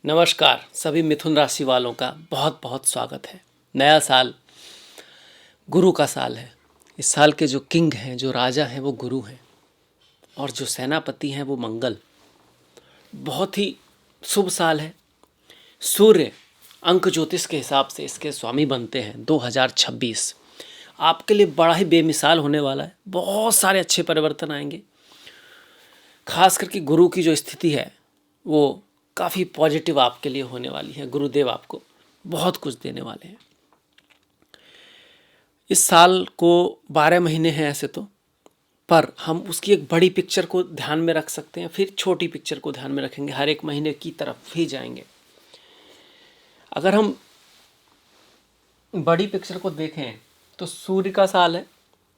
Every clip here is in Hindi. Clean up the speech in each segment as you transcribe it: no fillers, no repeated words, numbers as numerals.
नमस्कार सभी मिथुन राशि वालों का बहुत बहुत स्वागत है। नया साल गुरु का साल है। इस साल के जो किंग हैं, जो राजा हैं, वो गुरु हैं और जो सेनापति हैं वो मंगल। बहुत ही शुभ साल है। सूर्य अंक ज्योतिष के हिसाब से इसके स्वामी बनते हैं 2026। आपके लिए बड़ा ही बेमिसाल होने वाला है। बहुत सारे अच्छे परिवर्तन आएंगे। खास करके गुरु की जो स्थिति है वो काफ़ी पॉजिटिव आपके लिए होने वाली है। गुरुदेव आपको बहुत कुछ देने वाले हैं। इस साल को 12 महीने हैं ऐसे तो, पर हम उसकी एक बड़ी पिक्चर को ध्यान में रख सकते हैं, फिर छोटी पिक्चर को ध्यान में रखेंगे। हर एक महीने की तरफ ही जाएंगे। अगर हम बड़ी पिक्चर को देखें तो सूर्य का साल है,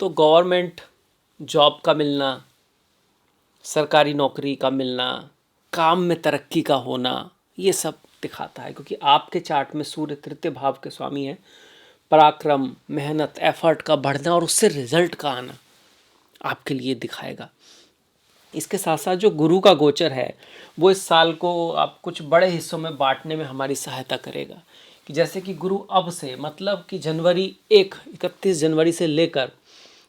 तो गवर्नमेंट जॉब का मिलना, सरकारी नौकरी का मिलना, काम में तरक्की का होना, ये सब दिखाता है। क्योंकि आपके चार्ट में सूर्य तृतीय भाव के स्वामी है। पराक्रम, मेहनत, एफर्ट का बढ़ना और उससे रिजल्ट का आना आपके लिए दिखाएगा। इसके साथ साथ जो गुरु का गोचर है वो इस साल को आप कुछ बड़े हिस्सों में बांटने में हमारी सहायता करेगा। कि जैसे कि गुरु अब से मतलब कि 31 जनवरी से लेकर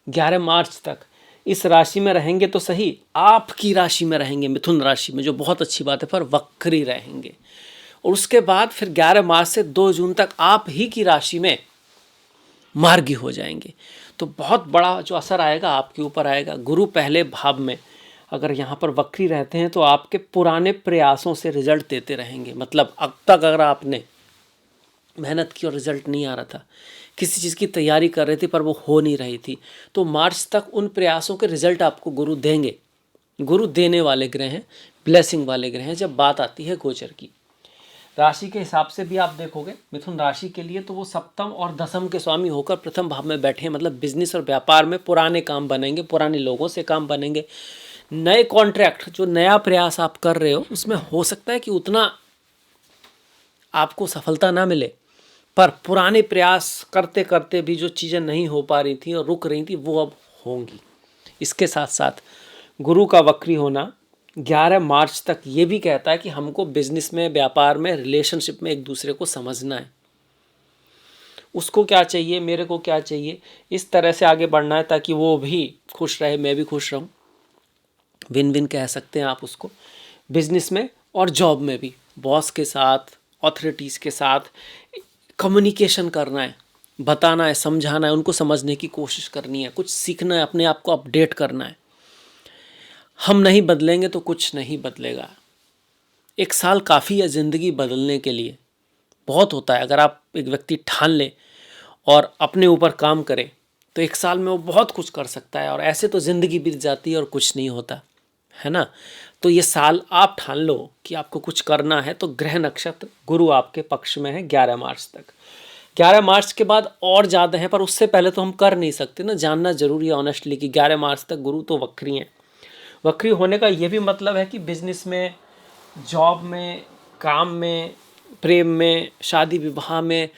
11 मार्च तक इस राशि में रहेंगे तो सही, आपकी राशि में रहेंगे, मिथुन राशि में, जो बहुत अच्छी बात है, पर वक्री रहेंगे। और उसके बाद फिर 11 मार्च से 2 जून तक आप ही की राशि में मार्गी हो जाएंगे। तो बहुत बड़ा जो असर आएगा आपके ऊपर आएगा। गुरु पहले भाव में अगर यहाँ पर वक्री रहते हैं तो आपके पुराने प्रयासों से रिजल्ट देते रहेंगे। मतलब अब तक अगर आपने मेहनत की और रिजल्ट नहीं आ रहा था, किसी चीज़ की तैयारी कर रहे थे पर वो हो नहीं रही थी, तो मार्च तक उन प्रयासों के रिजल्ट आपको गुरु देंगे। गुरु देने वाले ग्रह हैं, ब्लेसिंग वाले ग्रह हैं। जब बात आती है गोचर की, राशि के हिसाब से भी आप देखोगे मिथुन राशि के लिए तो वो सप्तम और दसम के स्वामी होकर प्रथम भाव में बैठे हैं। मतलब बिजनेस और व्यापार में पुराने काम बनेंगे, पुराने लोगों से काम बनेंगे। नए कॉन्ट्रैक्ट, जो नया प्रयास आप कर रहे हो उसमें हो सकता है कि उतना आपको सफलता ना मिले, पर पुराने प्रयास करते करते भी जो चीज़ें नहीं हो पा रही थी और रुक रही थी वो अब होंगी। इसके साथ साथ गुरु का वक्री होना 11 मार्च तक ये भी कहता है कि हमको बिजनेस में, व्यापार में, रिलेशनशिप में एक दूसरे को समझना है। उसको क्या चाहिए, मेरे को क्या चाहिए, इस तरह से आगे बढ़ना है ताकि वो भी खुश रहे, मैं भी खुश रहूं। विन विन कह सकते हैं आप उसको। बिजनेस में और जॉब में भी बॉस के साथ, अथॉरिटीज़ के साथ कम्युनिकेशन करना है, बताना है, समझाना है, उनको समझने की कोशिश करनी है, कुछ सीखना है, अपने आप को अपडेट करना है। हम नहीं बदलेंगे तो कुछ नहीं बदलेगा। एक साल काफ़ी है ज़िंदगी बदलने के लिए, बहुत होता है। अगर आप एक व्यक्ति ठान ले और अपने ऊपर काम करे तो एक साल में वो बहुत कुछ कर सकता है। और ऐसे तो ज़िंदगी बीत जाती है और कुछ नहीं होता है ना। तो ये साल आप ठान लो कि आपको कुछ करना है, तो ग्रह नक्षत्र गुरु आपके पक्ष में है 11 मार्च तक। 11 मार्च के बाद और ज़्यादा है, पर उससे पहले तो हम कर नहीं सकते ना। जानना जरूरी है ऑनेस्टली कि 11 मार्च तक गुरु तो वक्री हैं। वक्री होने का ये भी मतलब है कि बिजनेस में, जॉब में, काम में, प्रेम में, शादी विवाह में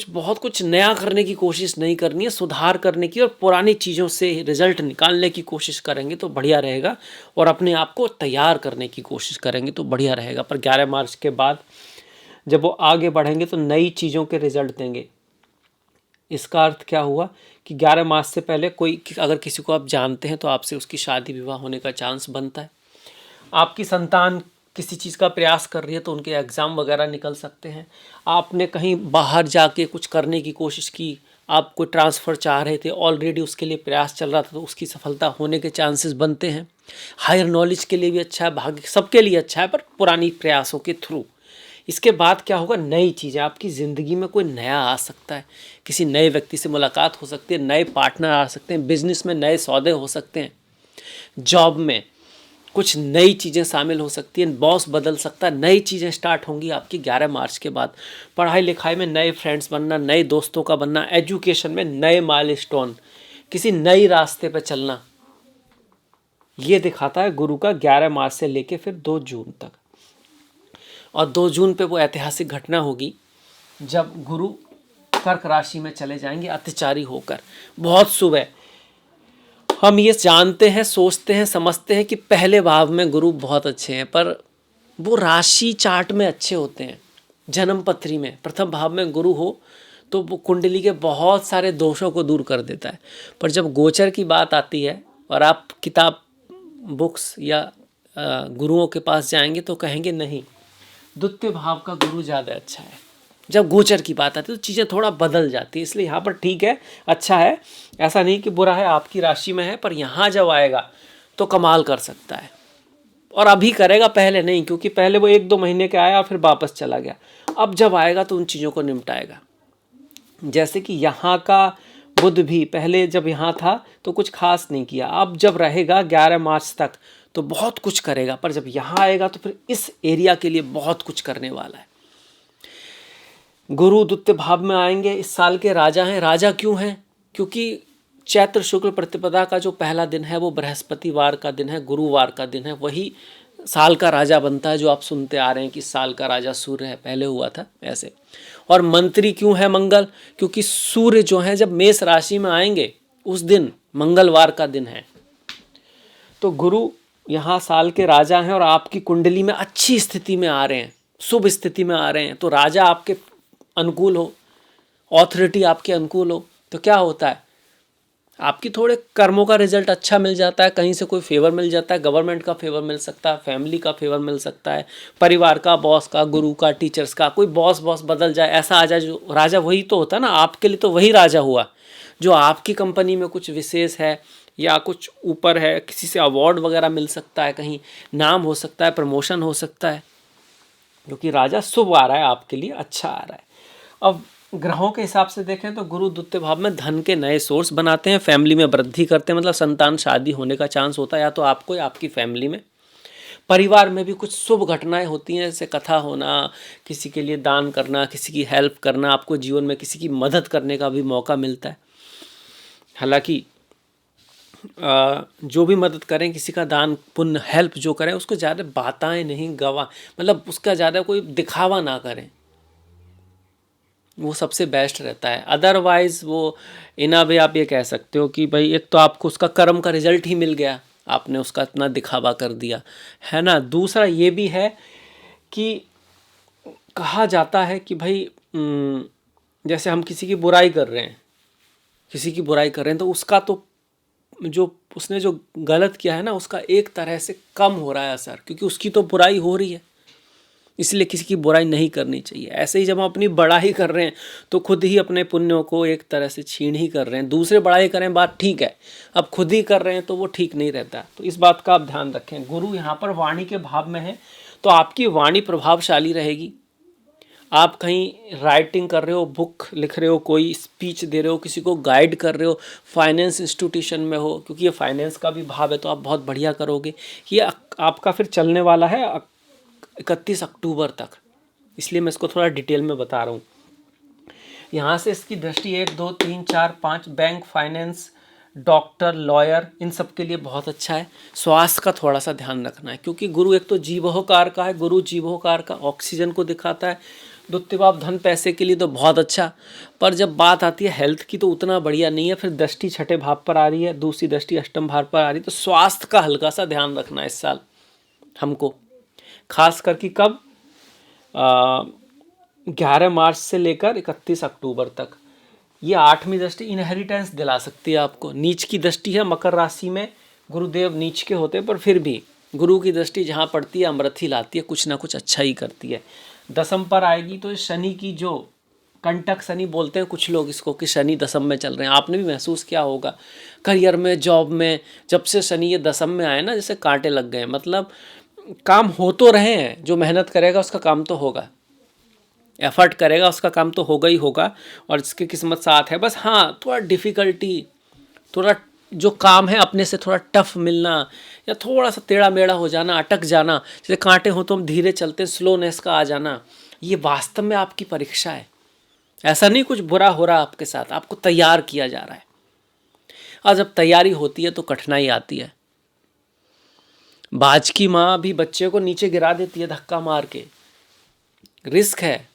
बहुत कुछ नया करने की कोशिश नहीं करनी है, सुधार करने की और पुरानी चीज़ों से रिजल्ट निकालने की कोशिश करेंगे तो बढ़िया रहेगा। और अपने आप को तैयार करने की कोशिश करेंगे तो बढ़िया रहेगा। पर 11 मार्च के बाद जब वो आगे बढ़ेंगे तो नई चीज़ों के रिजल्ट देंगे। इसका अर्थ क्या हुआ कि 11 मार्च से पहले कोई, अगर किसी को आप जानते हैं तो आपसे उसकी शादी विवाह होने का चांस बनता है। आपकी संतान किसी चीज़ का प्रयास कर रही है तो उनके एग्ज़ाम वगैरह निकल सकते हैं। आपने कहीं बाहर जाके कुछ करने की कोशिश की, आप कोई ट्रांसफ़र चाह रहे थे, ऑलरेडी उसके लिए प्रयास चल रहा था, तो उसकी सफलता होने के चांसेस बनते हैं। हायर नॉलेज के लिए भी अच्छा है, भाग्य सबके लिए अच्छा है, पर पुरानी प्रयासों के थ्रू। इसके बाद क्या होगा, नई चीज़ें आपकी ज़िंदगी में, कोई नया आ सकता है, किसी नए व्यक्ति से मुलाकात हो सकती है, नए पार्टनर आ सकते हैं, बिजनेस में नए सौदे हो सकते हैं, जॉब में कुछ नई चीज़ें शामिल हो सकती हैं, बॉस बदल सकता है, नई चीज़ें स्टार्ट होंगी आपकी 11 मार्च के बाद। पढ़ाई लिखाई में नए फ्रेंड्स बनना, नए दोस्तों का बनना, एजुकेशन में नए माइलस्टोन, किसी नई रास्ते पर चलना, ये दिखाता है गुरु का 11 मार्च से लेके फिर 2 जून तक। और 2 जून पे वो ऐतिहासिक घटना होगी जब गुरु कर्क राशि में चले जाएंगे अतिचारी होकर। बहुत शुभ है। हम ये जानते हैं, सोचते हैं, समझते हैं कि पहले भाव में गुरु बहुत अच्छे हैं, पर वो राशि चार्ट में अच्छे होते हैं। जन्म पत्री में प्रथम भाव में गुरु हो तो वो कुंडली के बहुत सारे दोषों को दूर कर देता है। पर जब गोचर की बात आती है और आप किताब बुक्स या गुरुओं के पास जाएंगे तो कहेंगे नहीं, द्वितीय भाव का गुरु ज़्यादा अच्छा है। जब गोचर की बात आती है तो चीज़ें थोड़ा बदल जाती है। इसलिए यहाँ पर ठीक है, अच्छा है, ऐसा नहीं कि बुरा है, आपकी राशि में है, पर यहाँ जब आएगा तो कमाल कर सकता है। और अभी करेगा, पहले नहीं, क्योंकि पहले वो 1-2 महीने के आया फिर वापस चला गया। अब जब आएगा तो उन चीज़ों को निपटाएगा। जैसे कि यहाँ का बुध भी पहले जब यहाँ था तो कुछ खास नहीं किया, अब जब रहेगा 11 मार्च तक तो बहुत कुछ करेगा। पर जब यहाँ आएगा तो फिर इस एरिया के लिए बहुत कुछ करने वाला है। गुरु द्वितीय भाव में आएंगे, इस साल के राजा हैं। राजा क्यों हैं? क्योंकि चैत्र शुक्ल प्रतिपदा का जो पहला दिन है वो बृहस्पतिवार का दिन है, गुरुवार का दिन है, वही साल का राजा बनता है। जो आप सुनते आ रहे हैं कि साल का राजा सूर्य है, पहले हुआ था ऐसे। और मंत्री क्यों है मंगल? क्योंकि सूर्य जो है जब मेष राशि में आएंगे उस दिन मंगलवार का दिन है। तो गुरु यहाँ साल के राजा हैं और आपकी कुंडली में अच्छी स्थिति में आ रहे हैं, शुभ स्थिति में आ रहे हैं, तो राजा आपके अनुकूल हो, ऑथोरिटी आपके अनुकूल हो, तो क्या होता है, आपकी थोड़े कर्मों का रिजल्ट अच्छा मिल जाता है, कहीं से कोई फेवर मिल जाता है, गवर्नमेंट का फेवर मिल सकता है, फैमिली का फेवर मिल सकता है, परिवार का, बॉस का, गुरु का, टीचर्स का, कोई बॉस बदल जाए, ऐसा आ जाए। जो राजा वही तो होता है ना, आपके लिए तो वही राजा हुआ जो आपकी कंपनी में कुछ विशेष है या कुछ ऊपर है, किसी से अवार्ड वगैरह मिल सकता है, कहीं नाम हो सकता है, प्रमोशन हो सकता है, क्योंकि राजा शुभ आ रहा है, आपके लिए अच्छा आ रहा है। अब ग्रहों के हिसाब से देखें तो गुरु द्वितीय भाव में धन के नए सोर्स बनाते हैं, फैमिली में वृद्धि करते हैं, मतलब संतान शादी होने का चांस होता है, या तो आपको या आपकी फैमिली में। परिवार में भी कुछ शुभ घटनाएं होती हैं, जैसे कथा होना, किसी के लिए दान करना, किसी की हेल्प करना, आपको जीवन में किसी की मदद करने का भी मौका मिलता है। हालांकि जो भी मदद करें, किसी का दान पुण्य हेल्प जो करें, उसको ज़्यादा बाताएं नहीं गवा, मतलब उसका ज़्यादा कोई दिखावा ना करें, वो सबसे बेस्ट रहता है। अदरवाइज वो इन वे आप ये कह सकते हो कि भाई एक तो आपको उसका कर्म का रिजल्ट ही मिल गया, आपने उसका इतना दिखावा कर दिया है ना। दूसरा ये भी है कि कहा जाता है कि भाई जैसे हम किसी की बुराई कर रहे हैं, तो उसका तो जो उसने जो गलत किया है ना, उसका एक तरह से कम हो रहा है असर, क्योंकि उसकी तो बुराई हो रही है, इसलिए किसी की बुराई नहीं करनी चाहिए। ऐसे ही जब हम अपनी बड़ाई कर रहे हैं तो खुद ही अपने पुण्यों को एक तरह से छीन ही कर रहे हैं। दूसरे बड़ाई करें बात ठीक है, अब खुद ही कर रहे हैं तो वो ठीक नहीं रहता। तो इस बात का आप ध्यान रखें। गुरु यहाँ पर वाणी के भाव में है तो आपकी वाणी प्रभावशाली रहेगी। आप कहीं राइटिंग कर रहे हो, बुक लिख रहे हो, कोई स्पीच दे रहे हो, किसी को गाइड कर रहे हो, फाइनेंस इंस्टीट्यूशन में हो, क्योंकि ये फाइनेंस का भी भाव है तो आप बहुत बढ़िया करोगे। ये आपका फिर चलने वाला है 31 अक्टूबर तक, इसलिए मैं इसको थोड़ा डिटेल में बता रहा हूँ। यहाँ से इसकी दृष्टि 1, 2, 3, 4, 5 बैंक, फाइनेंस, डॉक्टर, लॉयर, इन सब के लिए बहुत अच्छा है। स्वास्थ्य का थोड़ा सा ध्यान रखना है, क्योंकि गुरु एक तो जीवहोकार का है, गुरु जीवहोकार का ऑक्सीजन को दिखाता है। द्वितीय भाव धन पैसे के लिए तो बहुत अच्छा, पर जब बात आती है हेल्थ की तो उतना बढ़िया नहीं है। फिर दृष्टि छठे भाव पर आ रही है, दूसरी दृष्टि अष्टम भाव पर आ रही है, तो स्वास्थ्य का हल्का सा ध्यान रखना है इस साल हमको, खास करके कब 11 मार्च से लेकर 31 अक्टूबर तक। ये 8वीं दृष्टि इनहेरिटेंस दिला सकती है आपको। नीच की दृष्टि है, मकर राशि में गुरुदेव नीच के होते हैं, पर फिर भी गुरु की दृष्टि जहाँ पड़ती है अमृत ही लाती है, कुछ ना कुछ अच्छा ही करती है। दसम पर आएगी तो शनि की जो कंटक शनि बोलते हैं कुछ लोग इसको, कि शनि दसम में चल रहे हैं। आपने भी महसूस किया होगा करियर में, जॉब में, जब से शनि ये दसम में आए ना, जैसे कांटे लग गए। मतलब काम हो तो रहे हैं, जो मेहनत करेगा उसका काम तो होगा, एफर्ट करेगा उसका काम तो होगा ही होगा, और जिसकी किस्मत साथ है। बस हाँ, थोड़ा डिफ़िकल्टी, थोड़ा जो काम है अपने से थोड़ा टफ मिलना, या थोड़ा सा टेढ़ा मेढ़ा हो जाना, अटक जाना, जैसे कांटे हो तो हम धीरे चलते हैं, स्लोनेस का आ जाना, ये वास्तव में आपकी परीक्षा है। ऐसा नहीं कुछ बुरा हो रहा आपके साथ, आपको तैयार किया जा रहा है। और जब तैयारी होती है तो कठिनाई आती है। बाज की माँ भी बच्चे को नीचे गिरा देती है धक्का मार के। रिस्क है,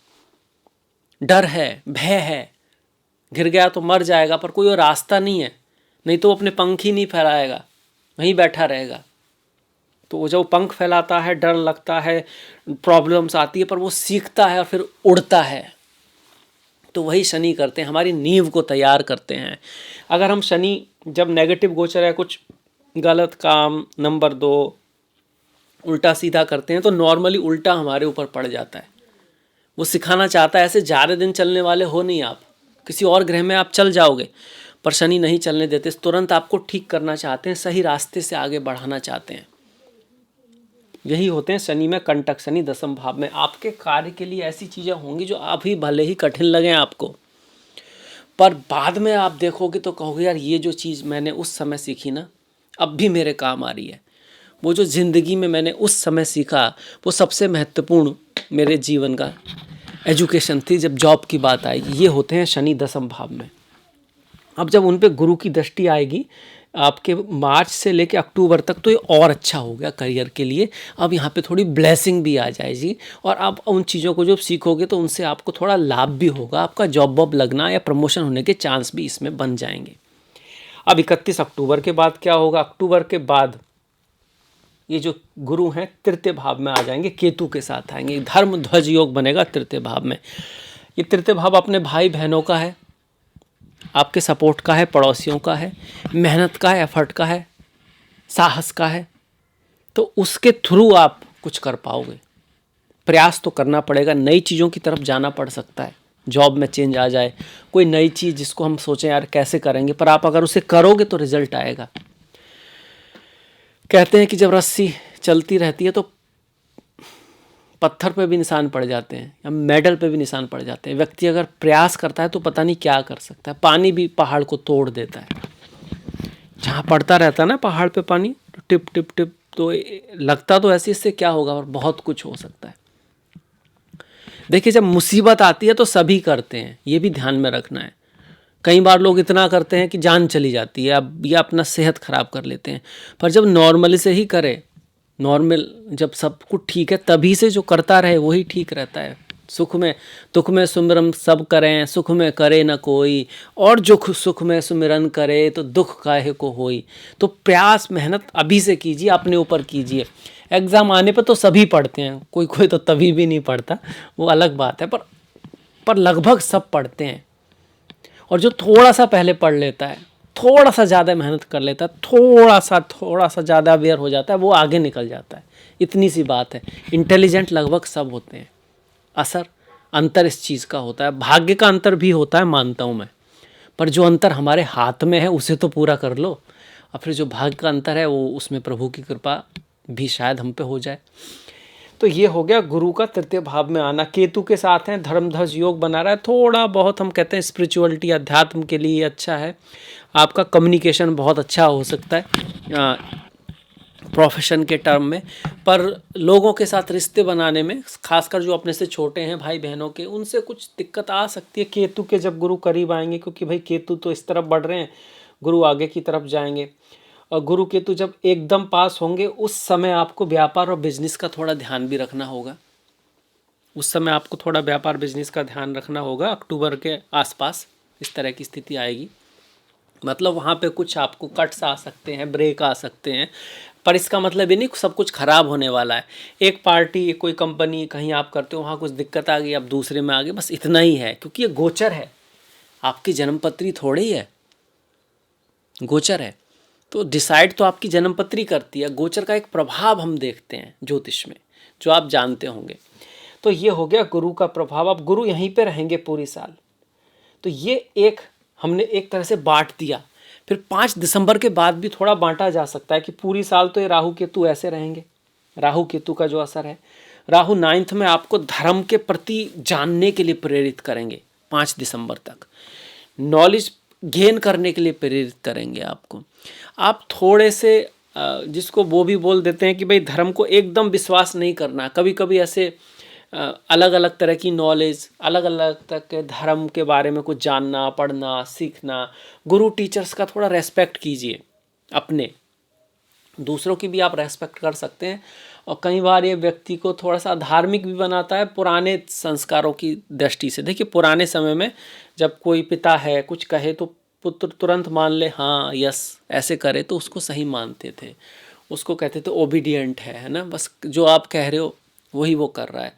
डर है, भय है, गिर गया तो मर जाएगा, पर कोई और रास्ता नहीं है, नहीं तो वो अपने पंख ही नहीं फैलाएगा, वहीं बैठा रहेगा। तो वो जब पंख फैलाता है, डर लगता है, प्रॉब्लम्स आती है, पर वो सीखता है और फिर उड़ता है। तो वही शनि करते हैं, हमारी नींव को तैयार करते हैं। अगर हम शनि जब नेगेटिव गोचर है, कुछ गलत काम, नंबर 2 उल्टा सीधा करते हैं, तो नॉर्मली उल्टा हमारे ऊपर पड़ जाता है। वो सिखाना चाहता है, ऐसे ज़्यादा दिन चलने वाले हो नहीं आप, किसी और ग्रह में आप चल जाओगे, पर शनि नहीं चलने देते, तुरंत आपको ठीक करना चाहते हैं, सही रास्ते से आगे बढ़ाना चाहते हैं। यही होते हैं शनि में कंटक, शनि दसम भाव में। आपके कार्य के लिए ऐसी चीज़ें होंगी जो अभी भले ही कठिन लगें आपको, पर बाद में आप देखोगे तो कहोगे यार ये जो चीज़ मैंने उस समय सीखी ना, अब भी मेरे काम आ रही है। वो जो ज़िंदगी में मैंने उस समय सीखा, वो सबसे महत्वपूर्ण मेरे जीवन का एजुकेशन थी जब जॉब की बात आएगी। ये होते हैं शनि दसम भाव में। अब जब उन पे गुरु की दृष्टि आएगी आपके मार्च से लेकर अक्टूबर तक, तो ये और अच्छा हो गया करियर के लिए। अब यहाँ पे थोड़ी ब्लेसिंग भी आ जाएगी और आप उन चीज़ों को जब सीखोगे तो उनसे आपको थोड़ा लाभ भी होगा, आपका जॉब वॉब लगना या प्रमोशन होने के चांस भी इसमें बन जाएंगे। अब 31 अक्टूबर के बाद क्या होगा? अक्टूबर के बाद ये जो गुरु हैं तृतीय भाव में आ जाएंगे, केतु के साथ आएंगे, धर्म ध्वज योग बनेगा तृतीय भाव में। ये तृतीय भाव अपने भाई बहनों का है, आपके सपोर्ट का है, पड़ोसियों का है, मेहनत का है, एफर्ट का है, साहस का है। तो उसके थ्रू आप कुछ कर पाओगे। प्रयास तो करना पड़ेगा, नई चीज़ों की तरफ जाना पड़ सकता है। जॉब में चेंज आ जाए, कोई नई चीज़ जिसको हम सोचें यार कैसे करेंगे, पर आप अगर उसे करोगे तो रिजल्ट आएगा। कहते हैं कि जब रस्सी चलती रहती है तो पत्थर पे भी निशान पड़ जाते हैं या मेडल पे भी निशान पड़ जाते हैं। व्यक्ति अगर प्रयास करता है तो पता नहीं क्या कर सकता है। पानी भी पहाड़ को तोड़ देता है। जहाँ पड़ता रहता है ना पहाड़ पे पानी, तो टिप टिप टिप, तो लगता तो ऐसे इससे क्या होगा, और बहुत कुछ हो सकता है। देखिए जब मुसीबत आती है तो सभी करते हैं, ये भी ध्यान में रखना है। कई बार लोग इतना करते हैं कि जान चली जाती है, अब या अपना सेहत खराब कर लेते हैं। पर जब नॉर्मली से ही करे, नॉर्मल जब सब कुछ ठीक है तभी से जो करता रहे वही ठीक रहता है। सुख में दुख में सुमिरन सब करें, सुख में करे न कोई, और जो सुख में सुमिरन करे तो दुख काहे को होई। तो प्रयास मेहनत अभी से कीजिए, अपने ऊपर कीजिए। एग्ज़ाम आने पर तो सभी पढ़ते हैं, कोई कोई तो तभी भी नहीं पढ़ता, वो अलग बात है, पर लगभग सब पढ़ते हैं। और जो थोड़ा सा पहले पढ़ लेता है, थोड़ा सा ज़्यादा मेहनत कर लेता है, थोड़ा सा ज़्यादा अवेयर हो जाता है, वो आगे निकल जाता है। इतनी सी बात है। इंटेलिजेंट लगभग सब होते हैं। अंतर इस चीज़ का होता है। भाग्य का अंतर भी होता है, मानता हूँ मैं, पर जो अंतर हमारे हाथ में है उसे तो पूरा कर लो, और फिर जो भाग्य का अंतर है वो उसमें प्रभु की कृपा भी शायद हम पे हो जाए। तो ये हो गया गुरु का तृतीय भाव में आना। केतु के साथ हैं, धर्मध्वज योग बना रहा है। थोड़ा बहुत हम कहते हैं स्पिरिचुअलिटी, अध्यात्म के लिए अच्छा है। आपका कम्युनिकेशन बहुत अच्छा हो सकता है प्रोफेशन के टर्म में, पर लोगों के साथ रिश्ते बनाने में, खासकर जो अपने से छोटे हैं भाई बहनों के, उनसे कुछ दिक्कत आ सकती है केतु के जब गुरु करीब आएंगे, क्योंकि भाई केतु तो इस तरफ बढ़ रहे हैं, गुरु आगे की तरफ जाएंगे। और गुरु केतु जब एकदम पास होंगे उस समय आपको व्यापार और बिजनेस का थोड़ा ध्यान भी रखना होगा। उस समय आपको थोड़ा व्यापार बिजनेस का ध्यान रखना होगा। अक्टूबर के आसपास इस तरह की स्थिति आएगी। मतलब वहाँ पे कुछ आपको कट्स आ सकते हैं, ब्रेक आ सकते हैं, पर इसका मतलब ये नहीं सब कुछ खराब होने वाला है। एक पार्टी, कोई कंपनी कहीं आप करते हो, वहाँ कुछ दिक्कत आ गई, आप दूसरे में आ गए, बस इतना ही है। क्योंकि ये गोचर है, आपकी जन्मपत्री थोड़ी ही है, गोचर है। तो डिसाइड तो आपकी जन्मपत्री करती है। गोचर का एक प्रभाव हम देखते हैं ज्योतिष में, जो आप जानते होंगे। तो ये हो गया गुरु का प्रभाव। अब गुरु यहीं पे रहेंगे पूरी साल। तो ये एक हमने एक तरह से बांट दिया। फिर 5 दिसंबर के बाद भी थोड़ा बांटा जा सकता है कि पूरी साल तो ये राहु केतु ऐसे रहेंगे। राहु केतु का जो असर है, राहु 9th में आपको धर्म के प्रति जानने के लिए प्रेरित करेंगे। 5 दिसंबर तक नॉलेज गेन करने के लिए प्रेरित करेंगे आपको। आप थोड़े से जिसको वो भी बोल देते हैं कि भाई धर्म को एकदम विश्वास नहीं करना। कभी कभी ऐसे अलग अलग तरह की नॉलेज, अलग अलग तरह के धर्म के बारे में कुछ जानना, पढ़ना, सीखना। गुरु टीचर्स का थोड़ा रेस्पेक्ट कीजिए, अपने दूसरों की भी आप रेस्पेक्ट कर सकते हैं। और कई बार ये व्यक्ति को थोड़ा सा धार्मिक भी बनाता है पुराने संस्कारों की दृष्टि से। देखिए पुराने समय में जब कोई पिता है कुछ कहे तो पुत्र तुरंत मान ले, हाँ यस ऐसे करे, तो उसको सही मानते थे। उसको कहते थे ओबीडियंट है ना, बस जो आप कह रहे हो वही वो कर रहा है।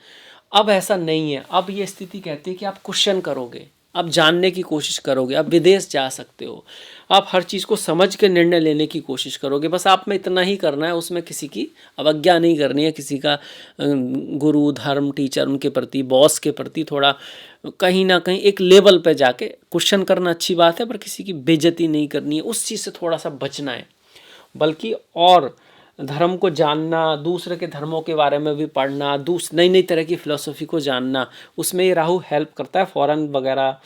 अब ऐसा नहीं है, अब ये स्थिति कहती है कि आप क्वेश्चन करोगे, आप जानने की कोशिश करोगे, आप विदेश जा सकते हो, आप हर चीज़ को समझ के निर्णय लेने की कोशिश करोगे। बस आप में इतना ही करना है, उसमें किसी की अवज्ञा नहीं करनी है, किसी का गुरु, धर्म, टीचर, उनके प्रति, बॉस के प्रति थोड़ा कहीं ना कहीं एक लेवल पे जाके क्वेश्चन करना अच्छी बात है, पर किसी की बेइज्जती नहीं करनी है, उस चीज़ से थोड़ा सा बचना है। बल्कि और धर्म को जानना, दूसरे के धर्मों के बारे में भी पढ़ना, नई नई तरह की फ़िलासफ़ी को जानना, उसमें ये राहु हेल्प करता है। फ़ॉरेन वगैरह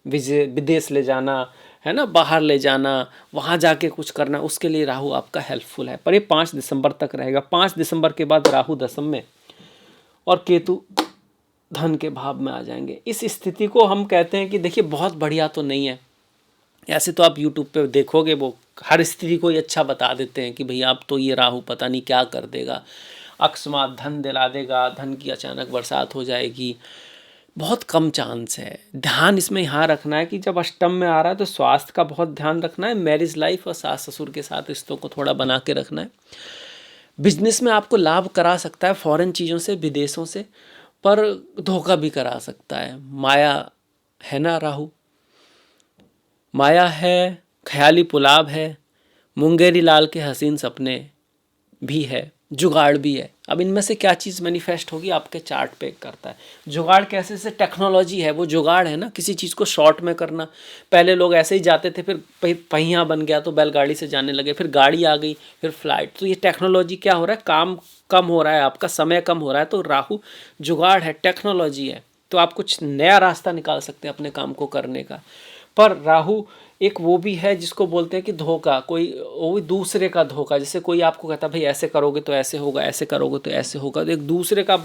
विदेश ले जाना है ना, बाहर ले जाना, वहाँ जाके कुछ करना, उसके लिए राहु आपका हेल्पफुल है। पर ये 5 दिसंबर तक रहेगा। 5 दिसंबर के बाद राहु दशम में और केतु धन के भाव में आ जाएंगे। इस स्थिति को हम कहते हैं कि देखिए बहुत बढ़िया तो नहीं है। ऐसे तो आप यूट्यूब पे देखोगे वो हर स्थिति को ये अच्छा बता देते हैं कि भाई आप तो ये राहु पता नहीं क्या कर देगा, अकस्मात धन दिला देगा, धन की अचानक बरसात हो जाएगी। बहुत कम चांस है। ध्यान इसमें यहाँ रखना है कि जब अष्टम में आ रहा है तो स्वास्थ्य का बहुत ध्यान रखना है, मैरिज लाइफ और सास ससुर के साथ रिश्तों को थोड़ा बना के रखना है। बिजनेस में आपको लाभ करा सकता है फॉरेन चीज़ों से, विदेशों से, पर धोखा भी करा सकता है। माया है ना राहु, माया है, ख्याली पुलाव है, मुंगेरी लाल के हसीन सपने भी है, जुगाड़ भी है। अब इनमें से क्या चीज़ मैनिफेस्ट होगी आपके चार्ट पे करता है। जुगाड़ कैसे से टेक्नोलॉजी है, वो जुगाड़ है ना, किसी चीज़ को शॉर्ट में करना। पहले लोग ऐसे ही जाते थे, फिर पहिया बन गया तो बैलगाड़ी से जाने लगे, फिर गाड़ी आ गई, फिर फ्लाइट। तो ये टेक्नोलॉजी क्या हो रहा है, काम कम हो रहा है, आपका समय कम हो रहा है। तो राहु जुगाड़ है, टेक्नोलॉजी है, तो आप कुछ नया रास्ता निकाल सकते हैं अपने काम को करने का। पर राहु एक वो भी है जिसको बोलते हैं कि धोखा, कोई वो भी दूसरे का धोखा। जैसे कोई आपको कहता है भाई ऐसे करोगे तो ऐसे होगा, ऐसे करोगे तो ऐसे होगा, तो एक दूसरे का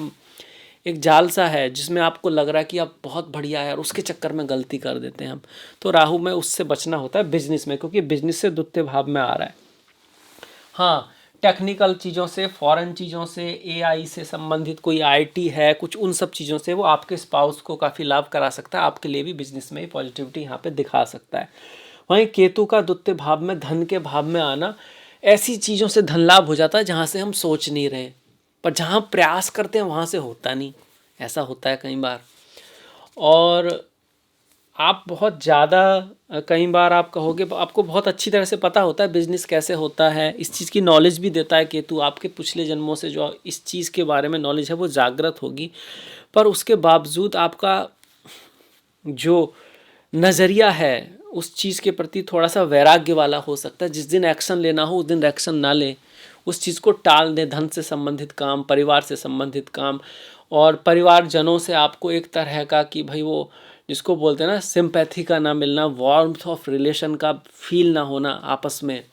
एक जाल सा है जिसमें आपको लग रहा है कि आप बहुत बढ़िया है और उसके चक्कर में गलती कर देते हैं हम। तो राहु में उससे बचना होता है बिजनेस में, क्योंकि बिजनेस से द्वितीय भाव में आ रहा है। हाँ, टेक्निकल चीज़ों से, फॉरेन चीज़ों से, एआई से संबंधित कोई आईटी है, कुछ उन सब चीज़ों से वो आपके स्पाउस को काफ़ी लाभ करा सकता है। आपके लिए भी बिजनेस में पॉजिटिविटी यहाँ पे दिखा सकता है। वहीं केतु का द्वितीय भाव में, धन के भाव में आना, ऐसी चीज़ों से धन लाभ हो जाता है जहाँ से हम सोच नहीं रहे, पर जहाँ प्रयास करते हैं वहाँ से होता नहीं। ऐसा होता है कई बार। और आप बहुत ज़्यादा कई बार आप कहोगे, आपको बहुत अच्छी तरह से पता होता है बिजनेस कैसे होता है, इस चीज़ की नॉलेज भी देता है केतु। आपके पिछले जन्मों से जो इस चीज़ के बारे में नॉलेज है वो जागृत होगी, पर उसके बावजूद आपका जो नज़रिया है उस चीज़ के प्रति थोड़ा सा वैराग्य वाला हो सकता है। जिस दिन एक्शन लेना हो उस दिन एक्शन ना लें, उस चीज़ को टाल दें। धन से संबंधित काम, परिवार से संबंधित काम, और परिवारजनों से आपको एक तरह का कि भाई वो जिसको बोलते हैं ना सिंपैथी का ना मिलना, वार्मथ ऑफ रिलेशन का फील ना होना आपस में,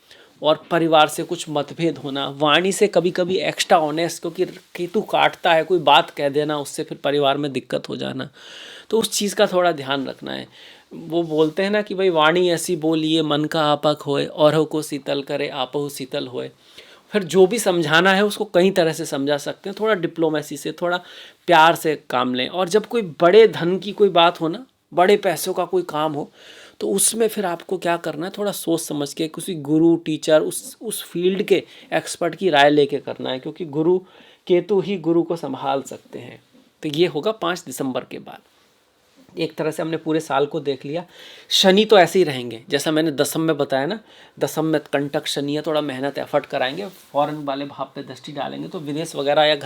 और परिवार से कुछ मतभेद होना, वाणी से कभी कभी एक्स्ट्रा ऑनेस्ट, क्योंकि केतु काटता है, कोई बात कह देना उससे फिर परिवार में दिक्कत हो जाना। तो उस चीज़ का थोड़ा ध्यान रखना है। वो बोलते हैं ना कि भाई वाणी ऐसी बोलिए मन का आपक होए, औरों को शीतल करे आपहु शीतल होए। फिर जो भी समझाना है उसको कई तरह से समझा सकते हैं, थोड़ा डिप्लोमेसी से, थोड़ा प्यार से काम लें। और जब कोई बड़े धन की कोई बात हो ना, बड़े पैसों का कोई काम हो, तो उसमें फिर आपको क्या करना है, थोड़ा सोच समझ के किसी गुरु, टीचर, उस फील्ड के एक्सपर्ट की राय लेके करना है, क्योंकि गुरु केतु ही गुरु को संभाल सकते हैं। तो ये होगा 5 दिसंबर के बाद। एक तरह से हमने पूरे साल को देख लिया। शनि तो ऐसे ही रहेंगे जैसा मैंने दसम में बताया ना, दसम में कंटक शनि है, थोड़ा मेहनत एफर्ट कराएंगे, फॉरेन वाले भाव पे दृष्टि डालेंगे तो विदेश वगैरह या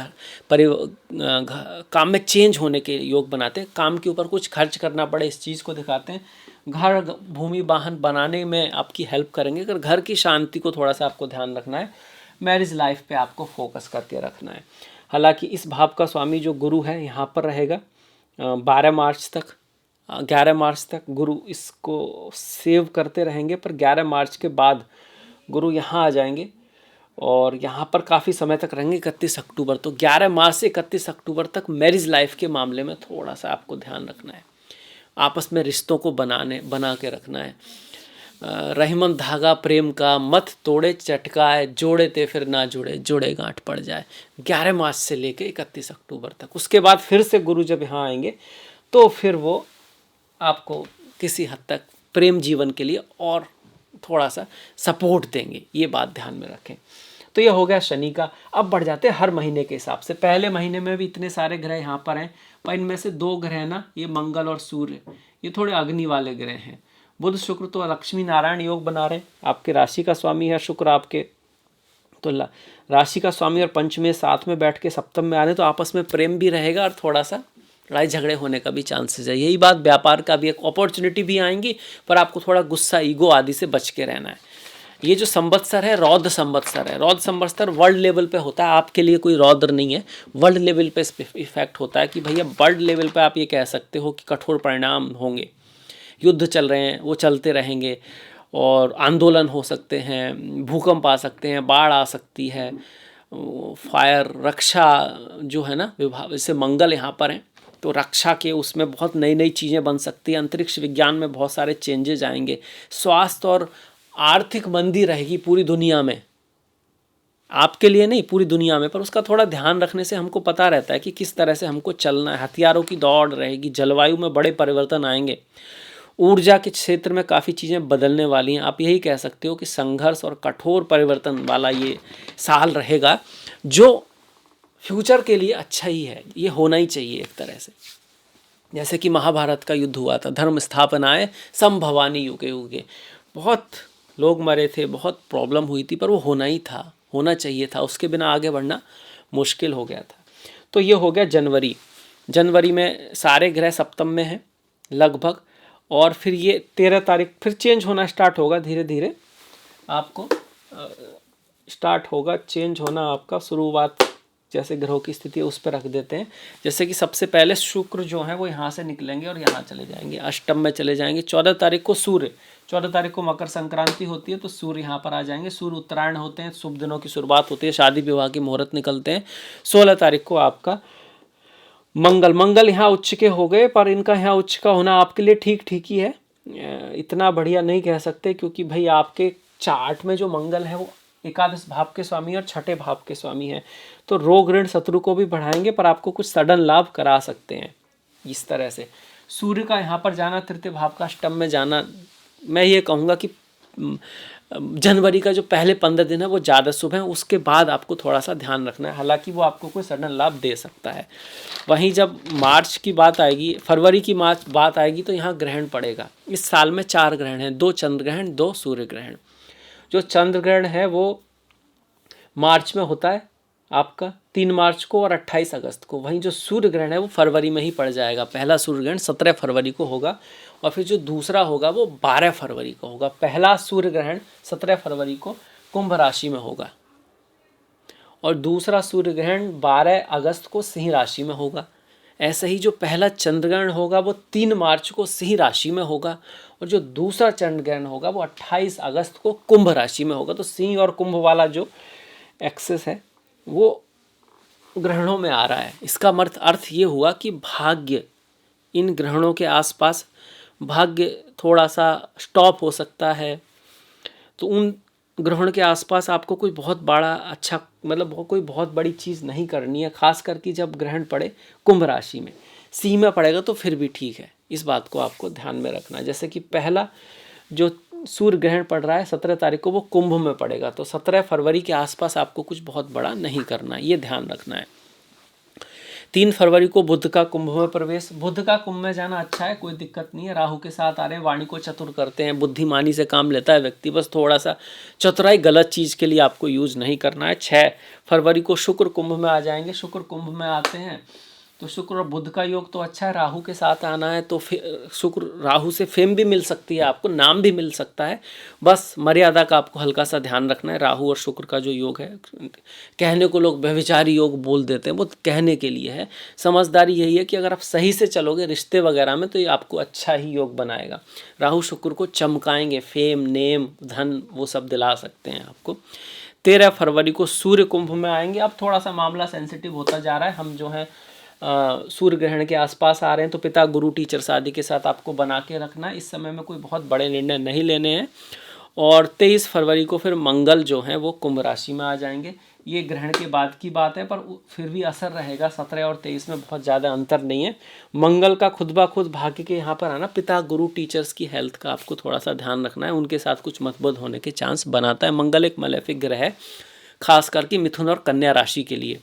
काम में चेंज होने के योग बनाते हैं। काम के ऊपर कुछ खर्च करना पड़े इस चीज़ को दिखाते हैं। घर, भूमि, वाहन बनाने में आपकी हेल्प करेंगे। अगर घर की शांति को थोड़ा सा आपको ध्यान रखना है, मैरिज लाइफ पे आपको फोकस करके रखना है। हालांकि इस भाव का स्वामी जो गुरु है यहाँ पर रहेगा 12 मार्च तक, 11 मार्च तक गुरु इसको सेव करते रहेंगे, पर 11 मार्च के बाद गुरु यहाँ आ जाएंगे और यहाँ पर काफ़ी समय तक रहेंगे, 31 अक्टूबर। तो 11 मार्च से 31 अक्टूबर तक मैरिज लाइफ के मामले में थोड़ा सा आपको ध्यान रखना है, आपस में रिश्तों को बना के रखना है। रहीमन धागा प्रेम का मत तोड़े चटकाए, जोड़े ते फिर ना जुड़े, जोड़े गांठ पड़ जाए। 11 मार्च से लेके 31 अक्टूबर तक। उसके बाद फिर से गुरु जब यहाँ आएंगे तो फिर वो आपको किसी हद तक प्रेम जीवन के लिए और थोड़ा सा सपोर्ट देंगे, ये बात ध्यान में रखें। तो ये हो गया शनि का। अब बढ़ जाते हैं हर महीने के हिसाब से। पहले महीने में भी इतने सारे ग्रह यहाँ पर हैं, पर इनमें से 2 ग्रह ना, ये मंगल और सूर्य, ये थोड़े अग्नि वाले ग्रह हैं। बुध शुक्र तो लक्ष्मी नारायण योग बना रहे हैं, आपके राशि का स्वामी है शुक्र आपके, तो राशि का स्वामी और पंच में साथ में बैठ के सप्तम में आ रहे, तो आपस में प्रेम भी रहेगा और थोड़ा सा लड़ाई झगड़े होने का भी चांसेस है। यही बात व्यापार का भी, एक अपॉर्चुनिटी भी आएंगी, पर आपको थोड़ा गुस्सा ईगो आदि से बच के रहना है। ये जो संवत्सर है रौद्र संवत्सर है। रौद्र संवत्सर वर्ल्ड लेवल पे होता है, आपके लिए कोई रौद्र नहीं है, वर्ल्ड लेवल पे इफेक्ट होता है कि भैया वर्ल्ड लेवल पे आप ये कह सकते हो कि कठोर परिणाम होंगे, युद्ध चल रहे हैं वो चलते रहेंगे, और आंदोलन हो सकते हैं, भूकंप आ सकते हैं, बाढ़ आ सकती है, फायर, रक्षा जो है ना विभाग, जैसे मंगल यहाँ पर हैं तो रक्षा के उसमें बहुत नई नई चीज़ें बन सकती हैं। अंतरिक्ष विज्ञान में बहुत सारे चेंजेज आएंगे। स्वास्थ्य और आर्थिक मंदी रहेगी पूरी दुनिया में, आपके लिए नहीं पूरी दुनिया में, पर उसका थोड़ा ध्यान रखने से हमको पता रहता है कि किस तरह से हमको चलना है। हथियारों की दौड़ रहेगी, जलवायु में बड़े परिवर्तन आएंगे, ऊर्जा के क्षेत्र में काफ़ी चीज़ें बदलने वाली हैं। आप यही कह सकते हो कि संघर्ष और कठोर परिवर्तन वाला ये साल रहेगा, जो फ्यूचर के लिए अच्छा ही है, ये होना ही चाहिए एक तरह से। जैसे कि महाभारत का युद्ध हुआ था, धर्म स्थापनाए संभवानी युगे युगे, बहुत लोग मरे थे, बहुत प्रॉब्लम हुई थी, पर वो होना ही था, होना चाहिए था, उसके बिना आगे बढ़ना मुश्किल हो गया था। तो ये हो गया जनवरी। जनवरी में सारे ग्रह सप्तम में हैं लगभग, और फिर ये 13 तारीख फिर चेंज होना स्टार्ट होगा, धीरे धीरे आपको स्टार्ट होगा चेंज होना आपका। शुरुआत जैसे ग्रहों की स्थिति है उस पर रख देते हैं। जैसे कि सबसे पहले शुक्र जो है वो यहाँ से निकलेंगे और यहाँ चले जाएंगे, अष्टम में चले जाएंगे। 14 तारीख को सूर्य, 14 तारीख को मकर संक्रांति होती है, तो सूर्य यहाँ पर आ जाएंगे। सूर्य उत्तरायण होते हैं, शुभ दिनों की शुरुआत होती है, शादी विवाह के मुहूर्त निकलते हैं। 16 तारीख को आपका मंगल यहाँ उच्च के हो गए, पर इनका यहाँ उच्च का होना आपके लिए ठीक ठीक ही है, इतना बढ़िया नहीं कह सकते, क्योंकि भाई आपके चार्ट में जो मंगल है वो एकादश भाव के स्वामी और छठे भाव के स्वामी है, तो रोग ऋण शत्रु को भी बढ़ाएंगे, पर आपको कुछ सडन लाभ करा सकते हैं इस तरह से। सूर्य का यहाँ पर जाना, तृतीय भाव का अष्टम में जाना, मैं ये कहूँगा कि जनवरी का जो पहले 15 दिन है वो ज़्यादा शुभ है, उसके बाद आपको थोड़ा सा ध्यान रखना है, हालांकि वो आपको कोई सडन लाभ दे सकता है। वहीं जब मार्च की बात आएगी, फरवरी की बात आएगी, तो यहाँ ग्रहण पड़ेगा। इस साल में 4 ग्रहण हैं, 2 चंद्र ग्रहण, 2 सूर्य ग्रहण। जो चंद्र ग्रहण है वो मार्च में होता है आपका 3 मार्च को और 28 अगस्त को। वहीं जो सूर्य ग्रहण है वो फरवरी में ही पड़ जाएगा। पहला सूर्य ग्रहण 17 फरवरी को होगा, और फिर जो दूसरा होगा वो 12 फरवरी को होगा। पहला सूर्य ग्रहण 17 फरवरी को कुंभ राशि में होगा, और दूसरा सूर्य ग्रहण 12 अगस्त को सिंह राशि में होगा। ऐसे ही जो पहला चंद्र ग्रहण होगा वो 3 मार्च को सिंह राशि में होगा, और जो दूसरा चंद्र ग्रहण होगा वो 28 अगस्त को कुंभ राशि में होगा। तो सिंह और कुंभ वाला जो एक्सेस है वो ग्रहणों में आ रहा है। इसका अर्थ ये हुआ कि भाग्य, इन ग्रहणों के आसपास भाग्य थोड़ा सा स्टॉप हो सकता है। तो उन ग्रहण के आसपास आपको कोई बहुत बड़ा अच्छा, मतलब कोई बहुत बड़ी चीज़ नहीं करनी है, खास करके जब ग्रहण पड़े कुंभ राशि में। सिंह में पड़ेगा तो फिर भी ठीक है, इस बात को आपको ध्यान में रखना है। जैसे कि पहला जो सूर्य ग्रहण पड़ रहा है 17 तारीख को, वो कुंभ में पड़ेगा, तो 17 फरवरी के आसपास आपको कुछ बहुत बड़ा नहीं करना है, ये ध्यान रखना है। 3 फरवरी को बुध का कुंभ में प्रवेश। बुध का कुंभ में जाना अच्छा है, कोई दिक्कत नहीं है। राहु के साथ आ रहे हैं, वाणी को चतुर करते हैं, बुद्धिमानी से काम लेता है व्यक्ति, बस थोड़ा सा चतुराई गलत चीज़ के लिए आपको यूज़ नहीं करना है। 6 फरवरी को शुक्र कुंभ में आ जाएंगे। शुक्र कुंभ में आते हैं तो शुक्र और बुध का योग तो अच्छा है, राहु के साथ आना है तो शुक्र राहु से फेम भी मिल सकती है, आपको नाम भी मिल सकता है, बस मर्यादा का आपको हल्का सा ध्यान रखना है। राहु और शुक्र का जो योग है, कहने को लोग व्यभिचारी योग बोल देते हैं, वो कहने के लिए है। समझदारी यही है कि अगर आप सही से चलोगे रिश्ते वगैरह में तो ये आपको अच्छा ही योग बनाएगा। राहु शुक्र को चमकाएंगे, फेम, नेम, धन वो सब दिला सकते हैं आपको। 13 फरवरी को सूर्य कुंभ में आएंगे। अब थोड़ा सा मामला सेंसिटिव होता जा रहा है, हम जो है सूर्य ग्रहण के आसपास आ रहे हैं, तो पिता, गुरु, टीचर आदि के साथ आपको बना के रखना है। इस समय में कोई बहुत बड़े निर्णय नहीं लेने हैं। और 23 फरवरी को फिर मंगल जो है वो कुंभ राशि में आ जाएंगे। ये ग्रहण के बाद की बात है, पर फिर भी असर रहेगा। 17 और 23 में बहुत ज़्यादा अंतर नहीं है। मंगल का खुद ब खुद भाग्य के यहाँ पर आना, पिता, गुरु, टीचर्स की हेल्थ का आपको थोड़ा सा ध्यान रखना है, उनके साथ कुछ मतभेद होने के चांस बनाता है। मंगल एक मलेफिक ग्रह है, खास करके मिथुन और कन्या राशि के लिए।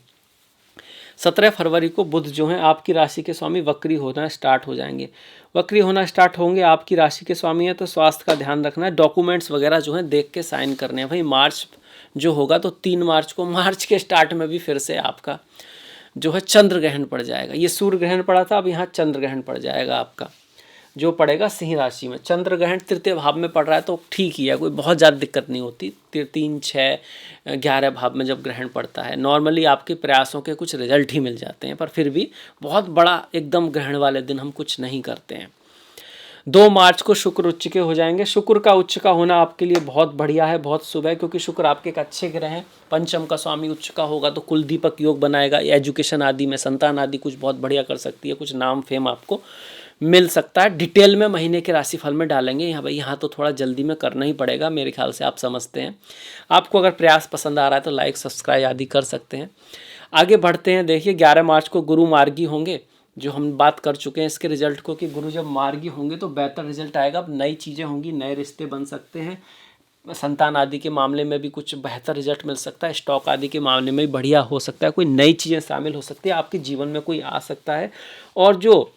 17 फरवरी को बुध जो हैं आपकी राशि के स्वामी वक्री होना स्टार्ट हो जाएंगे। वक्री होना स्टार्ट होंगे, आपकी राशि के स्वामी है तो स्वास्थ्य का ध्यान रखना है। डॉक्यूमेंट्स वगैरह जो हैं देख के साइन करने हैं भाई। मार्च जो होगा तो 3 मार्च को, मार्च के स्टार्ट में भी फिर से आपका जो है चंद्र ग्रहण पड़ जाएगा। ये सूर्य ग्रहण पड़ा था, अब यहाँ चंद्र ग्रहण पड़ जाएगा आपका, जो पड़ेगा सिंह राशि में। चंद्र ग्रहण तृतीय भाव में पड़ रहा है तो ठीक ही है, कोई बहुत ज़्यादा दिक्कत नहीं होती। 3, 6, 11 भाव में जब ग्रहण पड़ता है नॉर्मली आपके प्रयासों के कुछ रिजल्ट ही मिल जाते हैं, पर फिर भी बहुत बड़ा एकदम ग्रहण वाले दिन हम कुछ नहीं करते हैं। 2 मार्च को शुक्र उच्च के हो जाएंगे। शुक्र का उच्च का होना आपके लिए बहुत बढ़िया है, बहुत शुभ है, क्योंकि शुक्र आपके एक अच्छे ग्रह हैं। पंचम का स्वामी उच्च का होगा तो कुल दीपक योग बनाएगा। एजुकेशन आदि में, संतान आदि कुछ बहुत बढ़िया कर सकती है, कुछ नाम फेम आपको मिल सकता है। डिटेल में महीने के राशिफल में डालेंगे यहाँ भाई, यहाँ तो थोड़ा जल्दी में करना ही पड़ेगा मेरे ख्याल से, आप समझते हैं। आपको अगर प्रयास पसंद आ रहा है तो लाइक सब्सक्राइब आदि कर सकते हैं। आगे बढ़ते हैं। देखिए 11 मार्च को गुरु मार्गी होंगे, जो हम बात कर चुके हैं इसके रिजल्ट को, कि गुरु जब मार्गी होंगे तो बेहतर रिजल्ट आएगा। अब नई चीज़ें होंगी, नए रिश्ते बन सकते हैं, संतान आदि के मामले में भी कुछ बेहतर रिजल्ट मिल सकता है, स्टॉक आदि के मामले में भी बढ़िया हो सकता है, कोई नई चीज़ें शामिल हो सकती है, आपके जीवन में कोई आ सकता है। और जो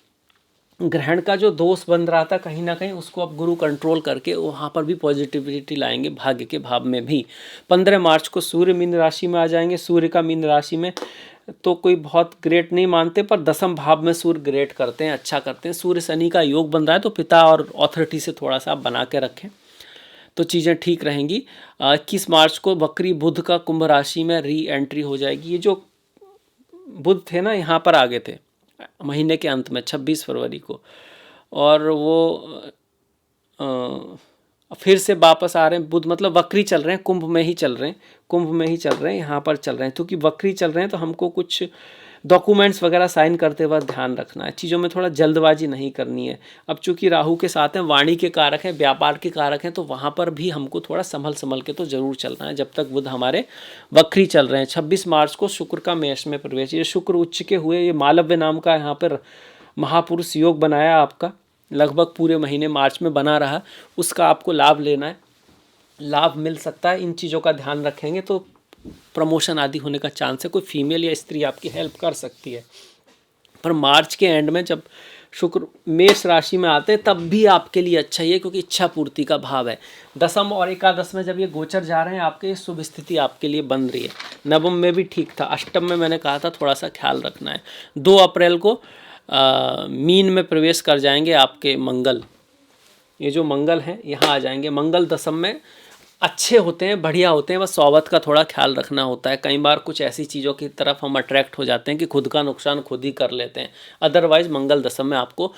ग्रहण का जो दोष बन रहा था कहीं ना कहीं, उसको अब गुरु कंट्रोल करके वहाँ पर भी पॉजिटिविटी लाएंगे, भाग्य के भाव में भी। 15 मार्च को सूर्य मीन राशि में आ जाएंगे। सूर्य का मीन राशि में तो कोई बहुत ग्रेट नहीं मानते, पर 10म भाव में सूर्य ग्रेट करते हैं, अच्छा करते हैं। सूर्य शनि का योग बन रहा है तो पिता और अथॉरिटी से थोड़ा सा बना के रखें तो चीज़ें ठीक रहेंगी। 21 मार्च को वक्री बुध का कुंभ राशि में री एंट्री हो जाएगी। ये जो बुध थे ना यहाँ पर आगे थे महीने के अंत में 26 फरवरी को, और वो फिर से वापस आ रहे हैं। बुध मतलब वक्री चल रहे हैं, कुंभ में ही चल रहे हैं, कुंभ में ही चल रहे हैं, यहाँ पर चल रहे हैं। क्योंकि वक्री चल रहे हैं तो हमको कुछ डॉक्यूमेंट्स वगैरह साइन करते वक्त ध्यान रखना है, चीज़ों में थोड़ा जल्दबाजी नहीं करनी है। अब चूंकि राहु के साथ हैं, वाणी के कारक हैं, व्यापार के कारक हैं, तो वहाँ पर भी हमको थोड़ा संभल के तो जरूर चलना है जब तक बुध हमारे वक्री चल रहे हैं। 26 मार्च को शुक्र का मेष में प्रवेश, ये शुक्र उच्च के हुए, ये मालव्य नाम का यहाँ पर महापुरुष योग बनाया आपका, लगभग पूरे महीने मार्च में बना रहा, उसका आपको लाभ लेना है, लाभ मिल सकता है। इन चीज़ों का ध्यान रखेंगे तो प्रमोशन आदि होने का चांस है, कोई फीमेल या स्त्री आपकी हेल्प कर सकती है। पर मार्च के एंड में जब शुक्र मेष राशि में आते हैं तब भी आपके लिए अच्छा ही है, क्योंकि इच्छा पूर्ति का भाव है। 10म और एकादश में जब ये गोचर जा रहे हैं आपके, शुभ स्थिति आपके लिए बन रही है। नवम में भी ठीक था, अष्टम में मैंने कहा था थोड़ा सा ख्याल रखना है। 2 अप्रैल को मीन में प्रवेश कर जाएंगे आपके मंगल, ये जो मंगल हैं यहाँ आ जाएंगे। मंगल 10म में अच्छे होते हैं, बढ़िया होते हैं, बस सौवत का थोड़ा ख्याल रखना होता है। कई बार कुछ ऐसी चीज़ों की तरफ हम अट्रैक्ट हो जाते हैं कि खुद का नुकसान खुद ही कर लेते हैं। अदरवाइज मंगल 10म में आपको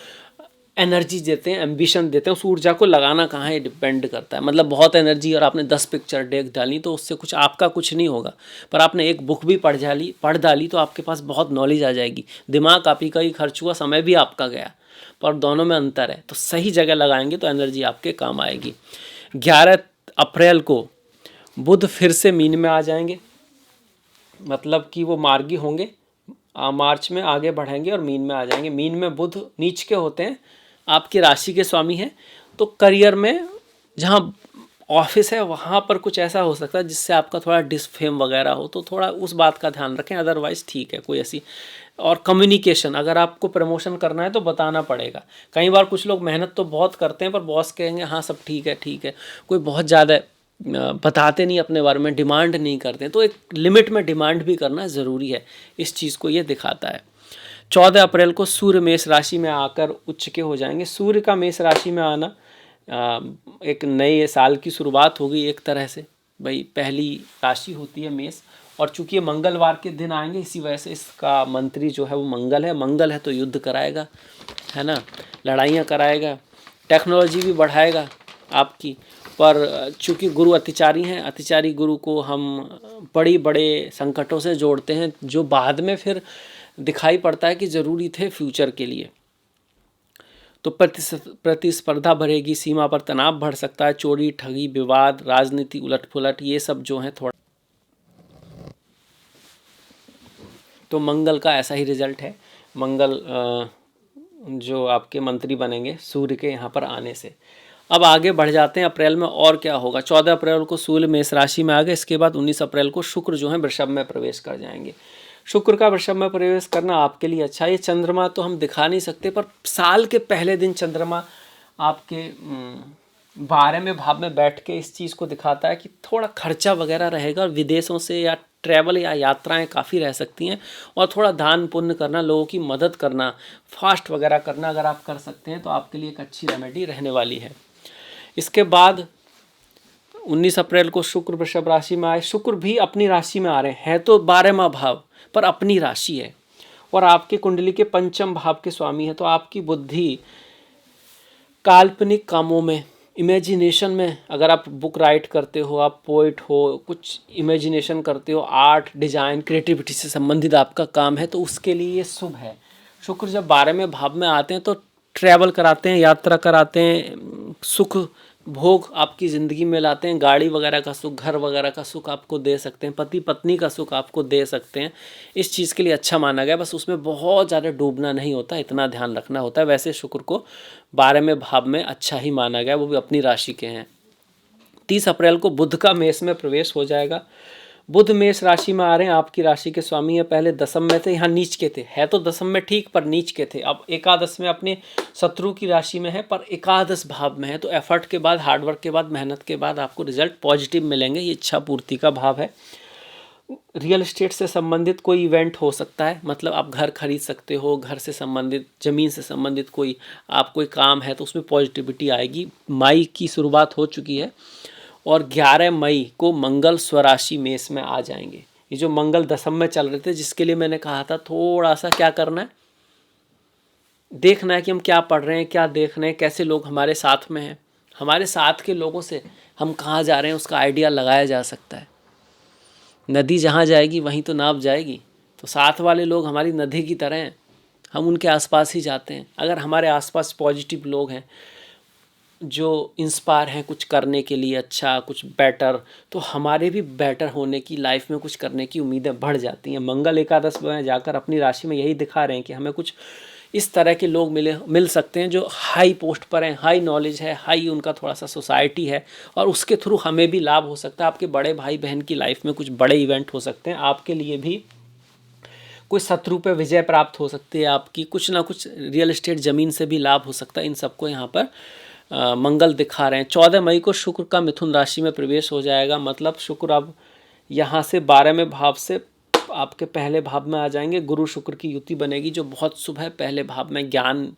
एनर्जी देते हैं, एम्बिशन देते हैं। उस ऊर्जा को लगाना कहाँ है डिपेंड करता है। मतलब बहुत एनर्जी और आपने 10 पिक्चर देख डाली तो उससे कुछ आपका कुछ नहीं होगा, पर आपने एक बुक भी पढ़ डाली तो आपके पास बहुत नॉलेज आ जाएगी। दिमाग आप ही का ही खर्च हुआ, समय भी आपका गया, पर दोनों में अंतर है। तो सही जगह लगाएंगे तो एनर्जी आपके काम आएगी। 11 अप्रैल को बुध फिर से मीन में आ जाएंगे, मतलब कि वो मार्गी होंगे, मार्च में आगे बढ़ेंगे और मीन में आ जाएंगे। मीन में बुध नीच के होते हैं, आपकी राशि के स्वामी हैं, तो करियर में जहाँ ऑफिस है वहाँ पर कुछ ऐसा हो सकता है जिससे आपका थोड़ा डिसफेम वगैरह हो, तो थोड़ा उस बात का ध्यान रखें। अदरवाइज़ ठीक है, कोई ऐसी। और कम्युनिकेशन, अगर आपको प्रमोशन करना है तो बताना पड़ेगा। कई बार कुछ लोग मेहनत तो बहुत करते हैं पर बॉस कहेंगे हाँ सब ठीक है ठीक है, कोई बहुत ज़्यादा बताते नहीं अपने बारे में, डिमांड नहीं करते हैं, तो एक लिमिट में डिमांड भी करना ज़रूरी है। इस चीज़ को ये दिखाता है। 14 अप्रैल को सूर्य मेष राशि में आकर उच्च के हो जाएंगे। सूर्य का मेष राशि में आना एक नए साल की शुरुआत होगी एक तरह से। भाई पहली राशि होती है मेष, और चूंकि ये मंगलवार के दिन आएंगे इसी वजह से इसका मंत्री जो है वो मंगल है। मंगल है तो युद्ध कराएगा, है ना, लड़ाइयाँ कराएगा, टेक्नोलॉजी भी बढ़ाएगा आपकी। पर चूंकि गुरु अतिचारी हैं, अतिचारी गुरु को हम बड़े संकटों से जोड़ते हैं जो बाद में फिर दिखाई पड़ता है कि ज़रूरी थे फ्यूचर के लिए। तो प्रतिस्पर्धा बढ़ेगी, सीमा पर तनाव बढ़ सकता है, चोरी ठगी विवाद राजनीति उलटपुलट ये सब जो है थोड़ा, तो मंगल का ऐसा ही रिजल्ट है। मंगल जो आपके मंत्री बनेंगे सूर्य के यहाँ पर आने से। अब आगे बढ़ जाते हैं अप्रैल में और क्या होगा। 14 अप्रैल को सूर्य मेष राशि में आ गए। इसके बाद 19 अप्रैल को शुक्र जो है वृषभ में प्रवेश कर जाएंगे। शुक्र का वृषभ में प्रवेश करना आपके लिए अच्छा है। ये चंद्रमा तो हम दिखा नहीं सकते, पर साल के पहले दिन चंद्रमा आपके 12वें भाव में बैठ के इस चीज़ को दिखाता है कि थोड़ा खर्चा वगैरह रहेगा, और विदेशों से या ट्रैवल या यात्राएं काफ़ी रह सकती हैं, और थोड़ा दान पुण्य करना, लोगों की मदद करना, फास्ट वगैरह करना अगर आप कर सकते हैं तो आपके लिए एक अच्छी रेमेडी रहने वाली है। इसके बाद 19 अप्रैल को शुक्र वृषभ राशि में आए। शुक्र भी अपनी राशि में आ रहे हैं, तो 12वां भाव पर अपनी राशि है, और आपके कुंडली के पंचम भाव के स्वामी है। तो आपकी बुद्धि काल्पनिक कामों में, इमेजिनेशन में, अगर आप बुक राइट करते हो, आप पोइट हो, कुछ इमेजिनेशन करते हो, आर्ट डिजाइन क्रिएटिविटी से संबंधित आपका काम है, तो उसके लिए ये शुभ है। शुक्र जब 12वें भाव में आते हैं तो ट्रैवल कराते हैं, यात्रा कराते हैं, सुख भोग आपकी ज़िंदगी में लाते हैं, गाड़ी वगैरह का सुख, घर वगैरह का सुख आपको दे सकते हैं, पति पत्नी का सुख आपको दे सकते हैं। इस चीज़ के लिए अच्छा माना गया, बस उसमें बहुत ज़्यादा डूबना नहीं होता, इतना ध्यान रखना होता है। वैसे शुक्र को 12वें भाव में अच्छा ही माना गया, वो भी अपनी राशि के हैं। 30 अप्रैल को बुध का मेष में प्रवेश हो जाएगा। बुध मेष राशि में आ रहे हैं, आपकी राशि के स्वामी है। पहले दसम में थे, यहाँ नीच के थे, है तो दसम में ठीक, पर नीच के थे। अब एकादश में अपने शत्रु की राशि में है, पर एकादश भाव में है। तो एफर्ट के बाद, हार्डवर्क के बाद, मेहनत के बाद आपको रिजल्ट पॉजिटिव मिलेंगे। ये इच्छा पूर्ति का भाव है। रियल एस्टेट से संबंधित कोई इवेंट हो सकता है, मतलब आप घर खरीद सकते हो, घर से संबंधित, ज़मीन से संबंधित कोई आप कोई काम है तो उसमें पॉजिटिविटी आएगी। मई की शुरुआत हो चुकी है, और 11 मई को मंगल स्वराशि मेष में आ जाएंगे। ये जो मंगल दशम में चल रहे थे, जिसके लिए मैंने कहा था थोड़ा सा क्या करना है, देखना है कि हम क्या पढ़ रहे हैं, क्या देख रहे हैं, कैसे लोग हमारे साथ में हैं, हमारे साथ के लोगों से हम कहाँ जा रहे हैं उसका आइडिया लगाया जा सकता है। नदी जहाँ जाएगी वहीं तो नाव जाएगी, तो साथ वाले लोग हमारी नदी की तरह हैं, हम उनके आसपास ही जाते हैं। अगर हमारे आसपास पॉजिटिव लोग हैं जो इंस्पायर हैं कुछ करने के लिए, अच्छा कुछ बेटर, तो हमारे भी बेटर होने की, लाइफ में कुछ करने की उम्मीदें बढ़ जाती हैं। मंगल एकादश में जाकर अपनी राशि में यही दिखा रहे हैं कि हमें कुछ इस तरह के लोग मिल सकते हैं जो हाई पोस्ट पर हैं, हाई नॉलेज है, हाई उनका थोड़ा सा सोसाइटी है, और उसके थ्रू हमें भी लाभ हो सकता है। आपके बड़े भाई बहन की लाइफ में कुछ बड़े इवेंट हो सकते हैं, आपके लिए भी कोई शत्रु पे विजय प्राप्त हो सकती है, आपकी कुछ ना कुछ रियल एस्टेट ज़मीन से भी लाभ हो सकता है। इन सबको यहाँ पर मंगल दिखा रहे हैं। 14 मई को शुक्र का मिथुन राशि में प्रवेश हो जाएगा, मतलब शुक्र अब यहाँ से 12वें भाव से आपके पहले भाव में आ जाएंगे। गुरु शुक्र की युति बनेगी जो बहुत शुभ है। पहले भाव में ज्ञान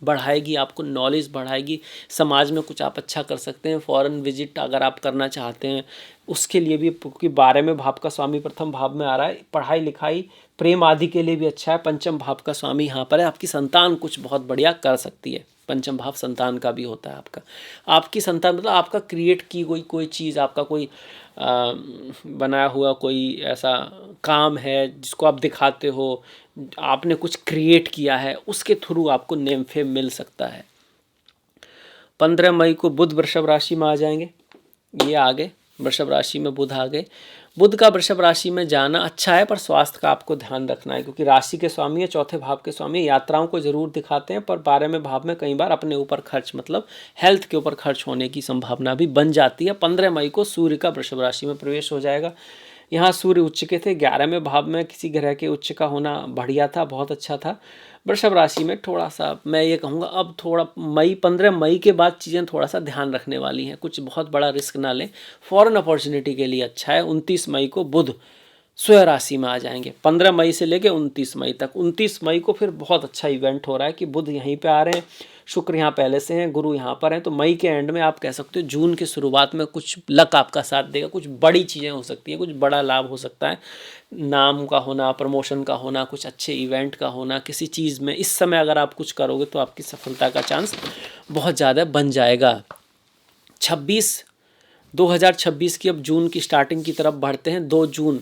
बढ़ाएगी, आपको नॉलेज बढ़ाएगी, समाज में कुछ आप अच्छा कर सकते हैं। फॉरेन विजिट अगर आप करना चाहते हैं उसके लिए भी, क्योंकि 12वें भाव का स्वामी प्रथम भाव में आ रहा है, पढ़ाई लिखाई प्रेम आदि के लिए भी अच्छा है। पंचम भाव का स्वामी यहाँ पर है, आपकी संतान कुछ बहुत बढ़िया कर सकती है। पंचम भाव संतान का भी होता है आपका, आपकी संतान मतलब आपका क्रिएट की कोई चीज़, आपका कोई बनाया हुआ कोई ऐसा काम है जिसको आप दिखाते हो, आपने कुछ क्रिएट किया है, उसके थ्रू आपको नेम फेम मिल सकता है। 15 मई को बुध वृषभ राशि में आ जाएंगे। ये आ गए वृषभ राशि में, बुध आ गए। बुध का वृषभ राशि में जाना अच्छा है, पर स्वास्थ्य का आपको ध्यान रखना है, क्योंकि राशि के स्वामी है, चौथे भाव के स्वामी है। यात्राओं को जरूर दिखाते हैं, पर 12वें भाव में कई बार अपने ऊपर खर्च, मतलब हेल्थ के ऊपर खर्च होने की संभावना भी बन जाती है। 15 मई को सूर्य का वृषभ राशि में प्रवेश हो जाएगा। यहाँ सूर्य उच्च के थे, 11वें भाव में किसी ग्रह के उच्च का होना बढ़िया था, बहुत अच्छा था। वृषभ राशि में थोड़ा सा मैं ये कहूँगा, अब थोड़ा 15 मई के बाद चीज़ें थोड़ा सा ध्यान रखने वाली हैं, कुछ बहुत बड़ा रिस्क ना लें, फॉरेन अपॉर्चुनिटी के लिए अच्छा है। 29 मई को बुध स्वयं राशि में आ जाएंगे, 15 मई से लेकर 29 मई तक। 29 मई को फिर बहुत अच्छा इवेंट हो रहा है कि बुध यहीं पे आ रहे हैं, शुक्र यहाँ पहले से हैं, गुरु यहाँ पर हैं, तो मई के एंड में आप कह सकते हो जून की शुरुआत में कुछ लक आपका साथ देगा, कुछ बड़ी चीज़ें हो सकती हैं, कुछ बड़ा लाभ हो सकता है, नाम का होना, प्रमोशन का होना, कुछ अच्छे इवेंट का होना, किसी चीज़ में इस समय अगर आप कुछ करोगे तो आपकी सफलता का चांस बहुत ज़्यादा बन जाएगा। 2026 की अब जून की स्टार्टिंग की तरफ बढ़ते हैं। 2 जून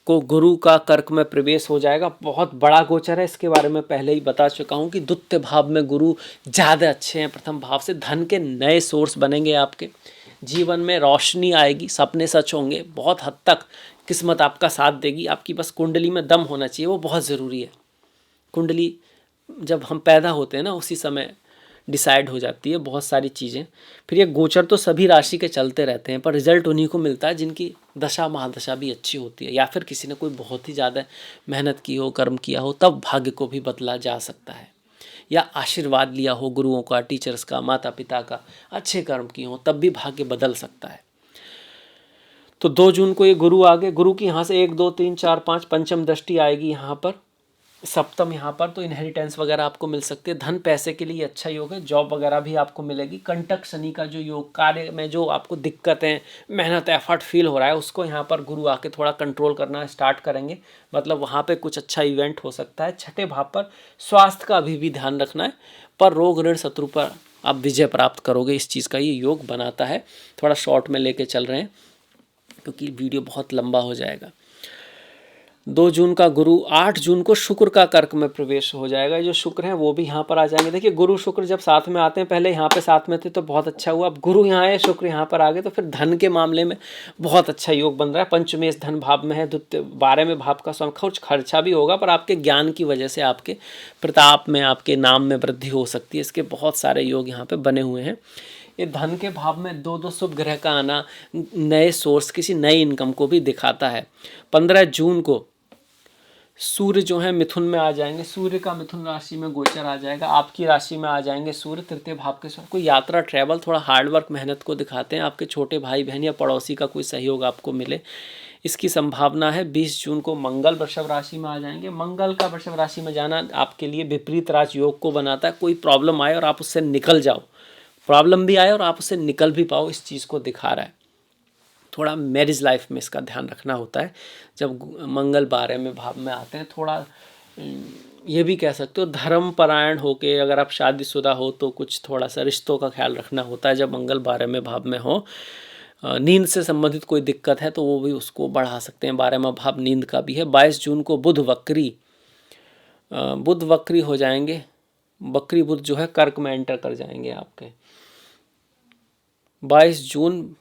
को गुरु का कर्क में प्रवेश हो जाएगा, बहुत बड़ा गोचर है, इसके बारे में पहले ही बता चुका हूँ कि द्वितीय भाव में गुरु ज़्यादा अच्छे हैं। प्रथम भाव से धन के नए सोर्स बनेंगे, आपके जीवन में रोशनी आएगी, सपने सच होंगे, बहुत हद तक किस्मत आपका साथ देगी। आपकी बस कुंडली में दम होना चाहिए, वो बहुत ज़रूरी है। कुंडली जब हम पैदा होते हैं ना, उसी समय डिसाइड हो जाती है बहुत सारी चीज़ें। फिर ये गोचर तो सभी राशि के चलते रहते हैं, पर रिजल्ट उन्हीं को मिलता है जिनकी दशा महादशा भी अच्छी होती है, या फिर किसी ने कोई बहुत ही ज़्यादा मेहनत की हो, कर्म किया हो, तब भाग्य को भी बदला जा सकता है। या आशीर्वाद लिया हो गुरुओं का, टीचर्स का, माता पिता का, अच्छे कर्म किए हों, तब भी भाग्य बदल सकता है। तो 2 जून को ये गुरु आ गए। गुरु की यहाँ से 1 2 3 4 5 पंचम दृष्टि आएगी यहाँ पर, सप्तम यहाँ पर, तो इनहेरिटेंस वगैरह आपको मिल सकती है। धन पैसे के लिए अच्छा योग है, जॉब वगैरह भी आपको मिलेगी। कंटक शनि का जो योग, कार्य में जो आपको दिक्कतें, मेहनत, एफर्ट फील हो रहा है, उसको यहाँ पर गुरु आके थोड़ा कंट्रोल करना स्टार्ट करेंगे, मतलब वहाँ पे कुछ अच्छा इवेंट हो सकता है। छठे भाव पर स्वास्थ्य का अभी भी ध्यान रखना है, पर रोग ऋण शत्रु पर आप विजय प्राप्त करोगे, इस चीज़ का ये योग बनाता है। थोड़ा शॉर्ट में लेके चल रहे हैं क्योंकि वीडियो बहुत लंबा हो जाएगा। 2 जून का गुरु, 8 जून को शुक्र का कर्क में प्रवेश हो जाएगा। जो शुक्र हैं वो भी यहाँ पर आ जाएंगे। देखिए गुरु शुक्र जब साथ में आते हैं, पहले यहाँ पे साथ में थे तो बहुत अच्छा हुआ, अब गुरु यहाँ आए, शुक्र यहाँ पर आ गए, तो फिर धन के मामले में बहुत अच्छा योग बन रहा है। पंचमेश धन भाव में है, 12वें भाव का स्वामी, कुछ खर्चा भी होगा पर आपके ज्ञान की वजह से, आपके प्रताप में, आपके नाम में वृद्धि हो सकती है। इसके बहुत सारे योग यहाँ पे बने हुए हैं। ये धन के भाव में 2 शुभ ग्रह का आना नए सोर्स, किसी नई इनकम को भी दिखाता है। 15 जून को सूर्य जो है मिथुन में आ जाएंगे। सूर्य का मिथुन राशि में गोचर आ जाएगा, आपकी राशि में आ जाएंगे सूर्य, तृतीय भाव के साथ। कोई यात्रा, ट्रैवल, थोड़ा हार्डवर्क, मेहनत को दिखाते हैं। आपके छोटे भाई बहन या पड़ोसी का कोई सहयोग आपको मिले, इसकी संभावना है। 20 जून को मंगल वृषभ राशि में आ जाएंगे। मंगल का वृषभ राशि में जाना आपके लिए विपरीत राज योग को बनाता है। कोई प्रॉब्लम आए और आप उससे निकल जाओ, प्रॉब्लम भी आए और आप उससे निकल भी पाओ, इस चीज़ को दिखा रहा है। थोड़ा मैरिज लाइफ में इसका ध्यान रखना होता है जब मंगल 12वें भाव में आते हैं। थोड़ा ये भी कह सकते हो धर्मपरायण होके, अगर आप शादीशुदा हो तो कुछ थोड़ा सा रिश्तों का ख्याल रखना होता है जब मंगल 12वें भाव में हो। नींद से संबंधित कोई दिक्कत है तो वो भी उसको बढ़ा सकते हैं। 12वां भाव नींद का भी है। 22 जून को बुध वक्री हो जाएंगे। वक्री बुध जो है कर्क में एंटर कर जाएंगे आपके। 22 जून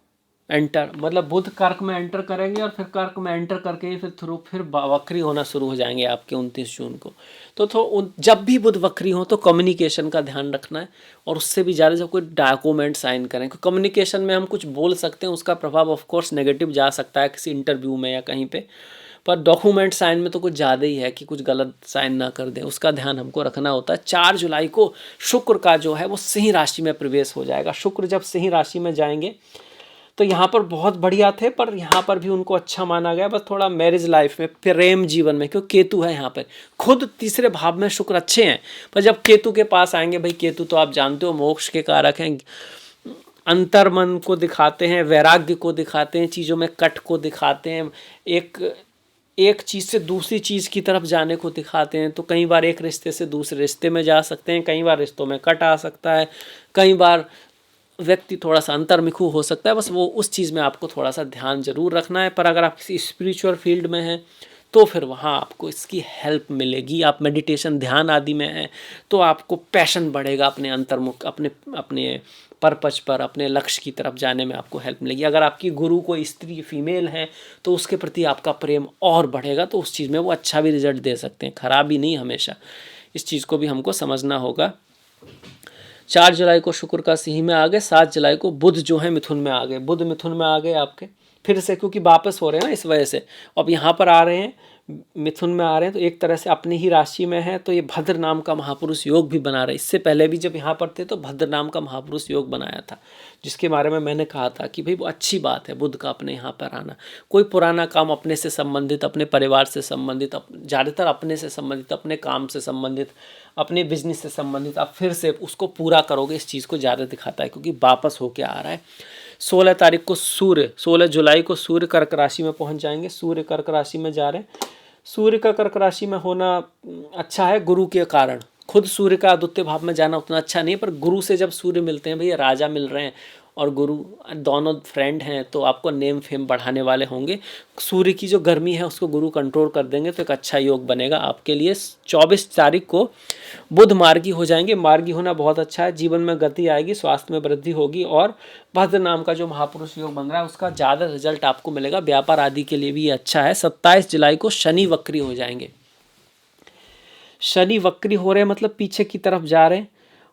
एंटर, मतलब बुध कर्क में एंटर करेंगे और फिर कर्क में एंटर करके फिर वक्री होना शुरू हो जाएंगे आपके 29 जून को। तो जब भी बुध वक्री हो तो कम्युनिकेशन का ध्यान रखना है, और उससे भी ज़्यादा जब कोई डॉक्यूमेंट साइन करें, क्योंकि कम्युनिकेशन में हम कुछ बोल सकते हैं, उसका प्रभाव ऑफ कोर्स नेगेटिव जा सकता है किसी इंटरव्यू में या कहीं पे, पर डॉक्यूमेंट साइन में तो कुछ ज़्यादा ही है कि कुछ गलत साइन ना कर दें, उसका ध्यान हमको रखना होता है। 4 जुलाई को शुक्र का जो है वो सिंह राशि में प्रवेश हो जाएगा। शुक्र जब सिंह राशि में जाएंगे तो यहाँ पर बहुत बढ़िया थे, पर यहाँ पर भी उनको अच्छा माना गया, बस थोड़ा मैरिज लाइफ में, प्रेम जीवन में, क्योंकि केतु है यहाँ पर। खुद तीसरे भाव में शुक्र अच्छे हैं, पर जब केतु के पास आएंगे, भाई केतु तो आप जानते हो मोक्ष के कारक हैं, अंतर्मन को दिखाते हैं, वैराग्य को दिखाते हैं, चीज़ों में कट को दिखाते हैं, एक चीज़ से दूसरी चीज़ की तरफ जाने को दिखाते हैं। तो कई बार एक रिश्ते से दूसरे रिश्ते में जा सकते हैं, कई बार रिश्तों में कट आ सकता है, कई बार व्यक्ति थोड़ा सा अंतर्मुखी हो सकता है। बस वो उस चीज़ में आपको थोड़ा सा ध्यान जरूर रखना है। पर अगर आप किसी स्पिरिचुअल फील्ड में हैं तो फिर वहाँ आपको इसकी हेल्प मिलेगी। आप मेडिटेशन, ध्यान आदि में हैं तो आपको पैशन बढ़ेगा, अपने अंतर्मुख, अपने पर्पज पर, अपने लक्ष्य की तरफ जाने में आपको हेल्प मिलेगी। अगर आपकी गुरु कोई स्त्री, फीमेल है, तो उसके प्रति आपका प्रेम और बढ़ेगा, तो उस चीज़ में वो अच्छा भी रिजल्ट दे सकते हैं, खराब ही नहीं हमेशा। इस चीज़ को भी हमको समझना होगा। 4 जुलाई को शुक्र का सिंह में आ गए। 7 जुलाई को बुध जो है मिथुन में आ गए। बुध मिथुन में आ गए आपके फिर से, क्योंकि वापस हो रहे हैं ना इस वजह से। अब यहाँ पर आ रहे हैं, मिथुन में आ रहे हैं, तो एक तरह से अपनी ही राशि में है, तो ये भद्र नाम का महापुरुष योग भी बना रहे। इससे पहले भी जब यहाँ पर थे तो भद्र नाम का महापुरुष योग बनाया था, जिसके बारे में मैंने कहा था कि भाई वो अच्छी बात है बुध का अपने यहाँ पर आना। कोई पुराना काम अपने से संबंधित, अपने परिवार से संबंधित, ज़्यादातर अपने से संबंधित, अपने काम से संबंधित, अपने बिजनेस से संबंधित, आप फिर से उसको पूरा करोगे, इस चीज़ को ज़्यादा दिखाता है, क्योंकि वापस होके आ रहा है। 16 तारीख को सूर्य, 16 जुलाई को सूर्य कर्क राशि में पहुंच जाएंगे। सूर्य कर्क राशि में जा रहे हैं। सूर्य का कर्क राशि में होना अच्छा है गुरु के कारण। खुद सूर्य का द्वितीय भाव में जाना उतना अच्छा नहीं है, पर गुरु से जब सूर्य मिलते हैं, भैया राजा मिल रहे हैं और गुरु दोनों फ्रेंड हैं, तो आपको नेम फेम बढ़ाने वाले होंगे। सूर्य की जो गर्मी है उसको गुरु कंट्रोल कर देंगे, तो एक अच्छा योग बनेगा आपके लिए। 24 तारीख को बुध मार्गी हो जाएंगे। मार्गी होना बहुत अच्छा है, जीवन में गति आएगी, स्वास्थ्य में वृद्धि होगी, और भद्र नाम का जो महापुरुष योग बन रहा है उसका ज़्यादा रिजल्ट आपको मिलेगा। व्यापार आदि के लिए भी अच्छा है। 27 जुलाई को शनि वक्री हो जाएंगे। शनि वक्री हो रहे हैं मतलब पीछे की तरफ जा रहे हैं,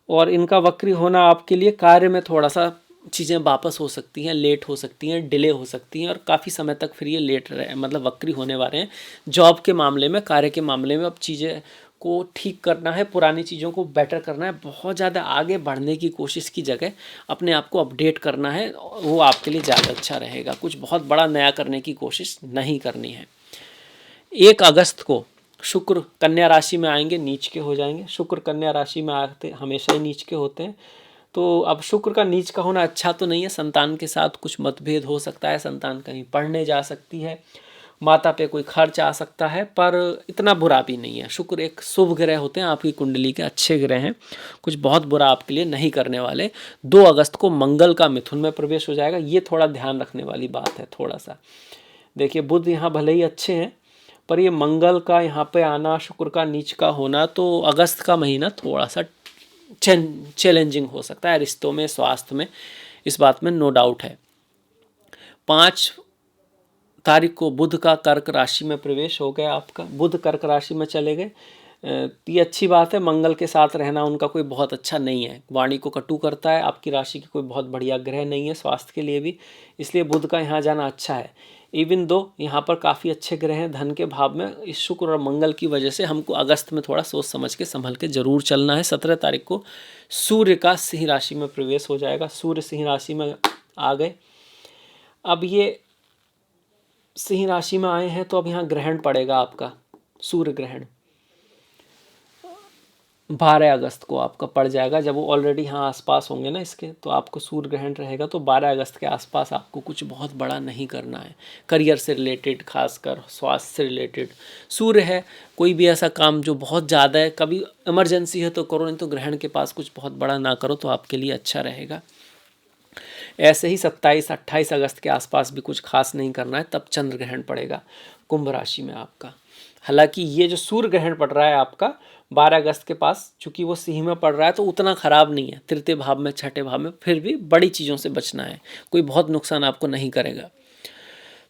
और इनका वक्री होना आपके लिए कार्य में थोड़ा सा चीज़ें वापस हो सकती हैं, लेट हो सकती हैं, डिले हो सकती हैं और काफ़ी समय तक फिर ये लेट रहे मतलब वक्री होने वाले हैं। जॉब के मामले में, कार्य के मामले में अब चीज़ें को ठीक करना है, पुरानी चीज़ों को बेटर करना है, बहुत ज़्यादा आगे बढ़ने की कोशिश की जगह अपने आप को अपडेट करना है, वो आपके लिए ज़्यादा अच्छा रहेगा। कुछ बहुत बड़ा नया करने की कोशिश नहीं करनी है। 1 अगस्त को शुक्र कन्या राशि में आएंगे, नीच के हो जाएंगे। शुक्र कन्या राशि में आते हमेशा ही नीच के होते हैं। तो अब शुक्र का नीच का होना अच्छा तो नहीं है। संतान के साथ कुछ मतभेद हो सकता है, संतान कहीं पढ़ने जा सकती है, माता पे कोई खर्च आ सकता है, पर इतना बुरा भी नहीं है। शुक्र एक शुभ ग्रह होते हैं, आपकी कुंडली के अच्छे ग्रह हैं, कुछ बहुत बुरा आपके लिए नहीं करने वाले। 2 अगस्त को मंगल का मिथुन में प्रवेश हो जाएगा, ये थोड़ा ध्यान रखने वाली बात है। थोड़ा सा देखिए, बुध यहाँ भले ही अच्छे हैं, पर ये मंगल का यहाँ पे आना, शुक्र का नीच का होना, तो अगस्त का महीना थोड़ा सा चैलेंजिंग हो सकता है रिश्तों में, स्वास्थ्य में, इस बात में नो डाउट है। 5 तारीख को बुध का कर्क राशि में प्रवेश हो गया आपका, बुध कर्क राशि में चले गए। ये अच्छी बात है। मंगल के साथ रहना उनका कोई बहुत अच्छा नहीं है, वाणी को कटु करता है, आपकी राशि की कोई बहुत बढ़िया ग्रह नहीं है स्वास्थ्य के लिए भी, इसलिए बुध का यहाँ जाना अच्छा है। इवन दो यहाँ पर काफ़ी अच्छे ग्रह हैं धन के भाव में, इस शुक्र और मंगल की वजह से हमको अगस्त में थोड़ा सोच समझ के संभल के जरूर चलना है। 17 तारीख को सूर्य का सिंह राशि में प्रवेश हो जाएगा, सूर्य सिंह राशि में आ गए। अब ये सिंह राशि में आए हैं तो अब यहाँ ग्रहण पड़ेगा आपका, सूर्य ग्रहण 12 अगस्त को आपका पड़ जाएगा। जब वो ऑलरेडी यहाँ आसपास होंगे ना इसके, तो आपको सूर्य ग्रहण रहेगा, तो 12 अगस्त के आसपास आपको कुछ बहुत बड़ा नहीं करना है। करियर से रिलेटेड, खासकर स्वास्थ्य से रिलेटेड सूर्य है, कोई भी ऐसा काम जो बहुत ज़्यादा है, कभी इमरजेंसी है तो करो, नहीं तो ग्रहण के पास कुछ बहुत बड़ा ना करो, तो आपके लिए अच्छा रहेगा। ऐसे ही 27-28 अगस्त के आसपास भी कुछ खास नहीं करना है, तब चंद्र ग्रहण पड़ेगा कुंभ राशि में आपका। हालांकि ये जो सूर्य ग्रहण पड़ रहा है आपका 12 अगस्त के पास, चूंकि वो सिंह में पड़ रहा है तो उतना खराब नहीं है, तृतीय भाव में, छठे भाव में, फिर भी बड़ी चीज़ों से बचना है, कोई बहुत नुकसान आपको नहीं करेगा।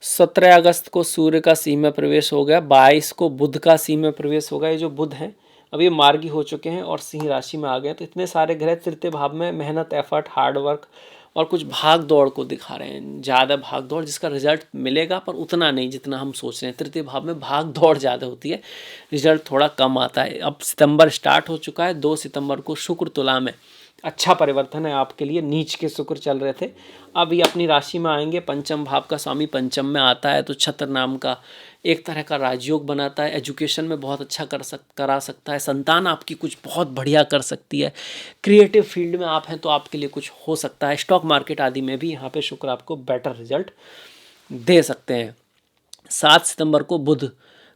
17 अगस्त को सूर्य का सिंह में प्रवेश हो गया, 22 को बुध का सिंह में प्रवेश होगा। ये जो बुध हैं अब ये मार्गी हो चुके हैं और सिंह राशि में आ गए, तो इतने सारे ग्रह तृतीय भाव में मेहनत, एफर्ट, हार्डवर्क और कुछ भाग दौड़ को दिखा रहे हैं। ज़्यादा भाग दौड़, जिसका रिजल्ट मिलेगा पर उतना नहीं जितना हम सोच रहे हैं। तृतीय भाव में भाग दौड़ ज़्यादा होती है, रिजल्ट थोड़ा कम आता है। अब सितंबर स्टार्ट हो चुका है, 2 सितंबर को शुक्र तुला में अच्छा परिवर्तन है आपके लिए, नीच के शुक्र चल रहे थे, अब ये अपनी राशि में आएंगे। पंचम भाव का स्वामी पंचम में आता है, तो छत्र नाम का एक तरह का राजयोग बनाता है, एजुकेशन में बहुत अच्छा करा सकता है, संतान आपकी कुछ बहुत बढ़िया कर सकती है, क्रिएटिव फील्ड में आप हैं तो आपके लिए कुछ हो सकता है, स्टॉक मार्केट आदि में भी यहाँ पे शुक्र आपको बेटर रिजल्ट दे सकते हैं। 7 सितंबर को बुध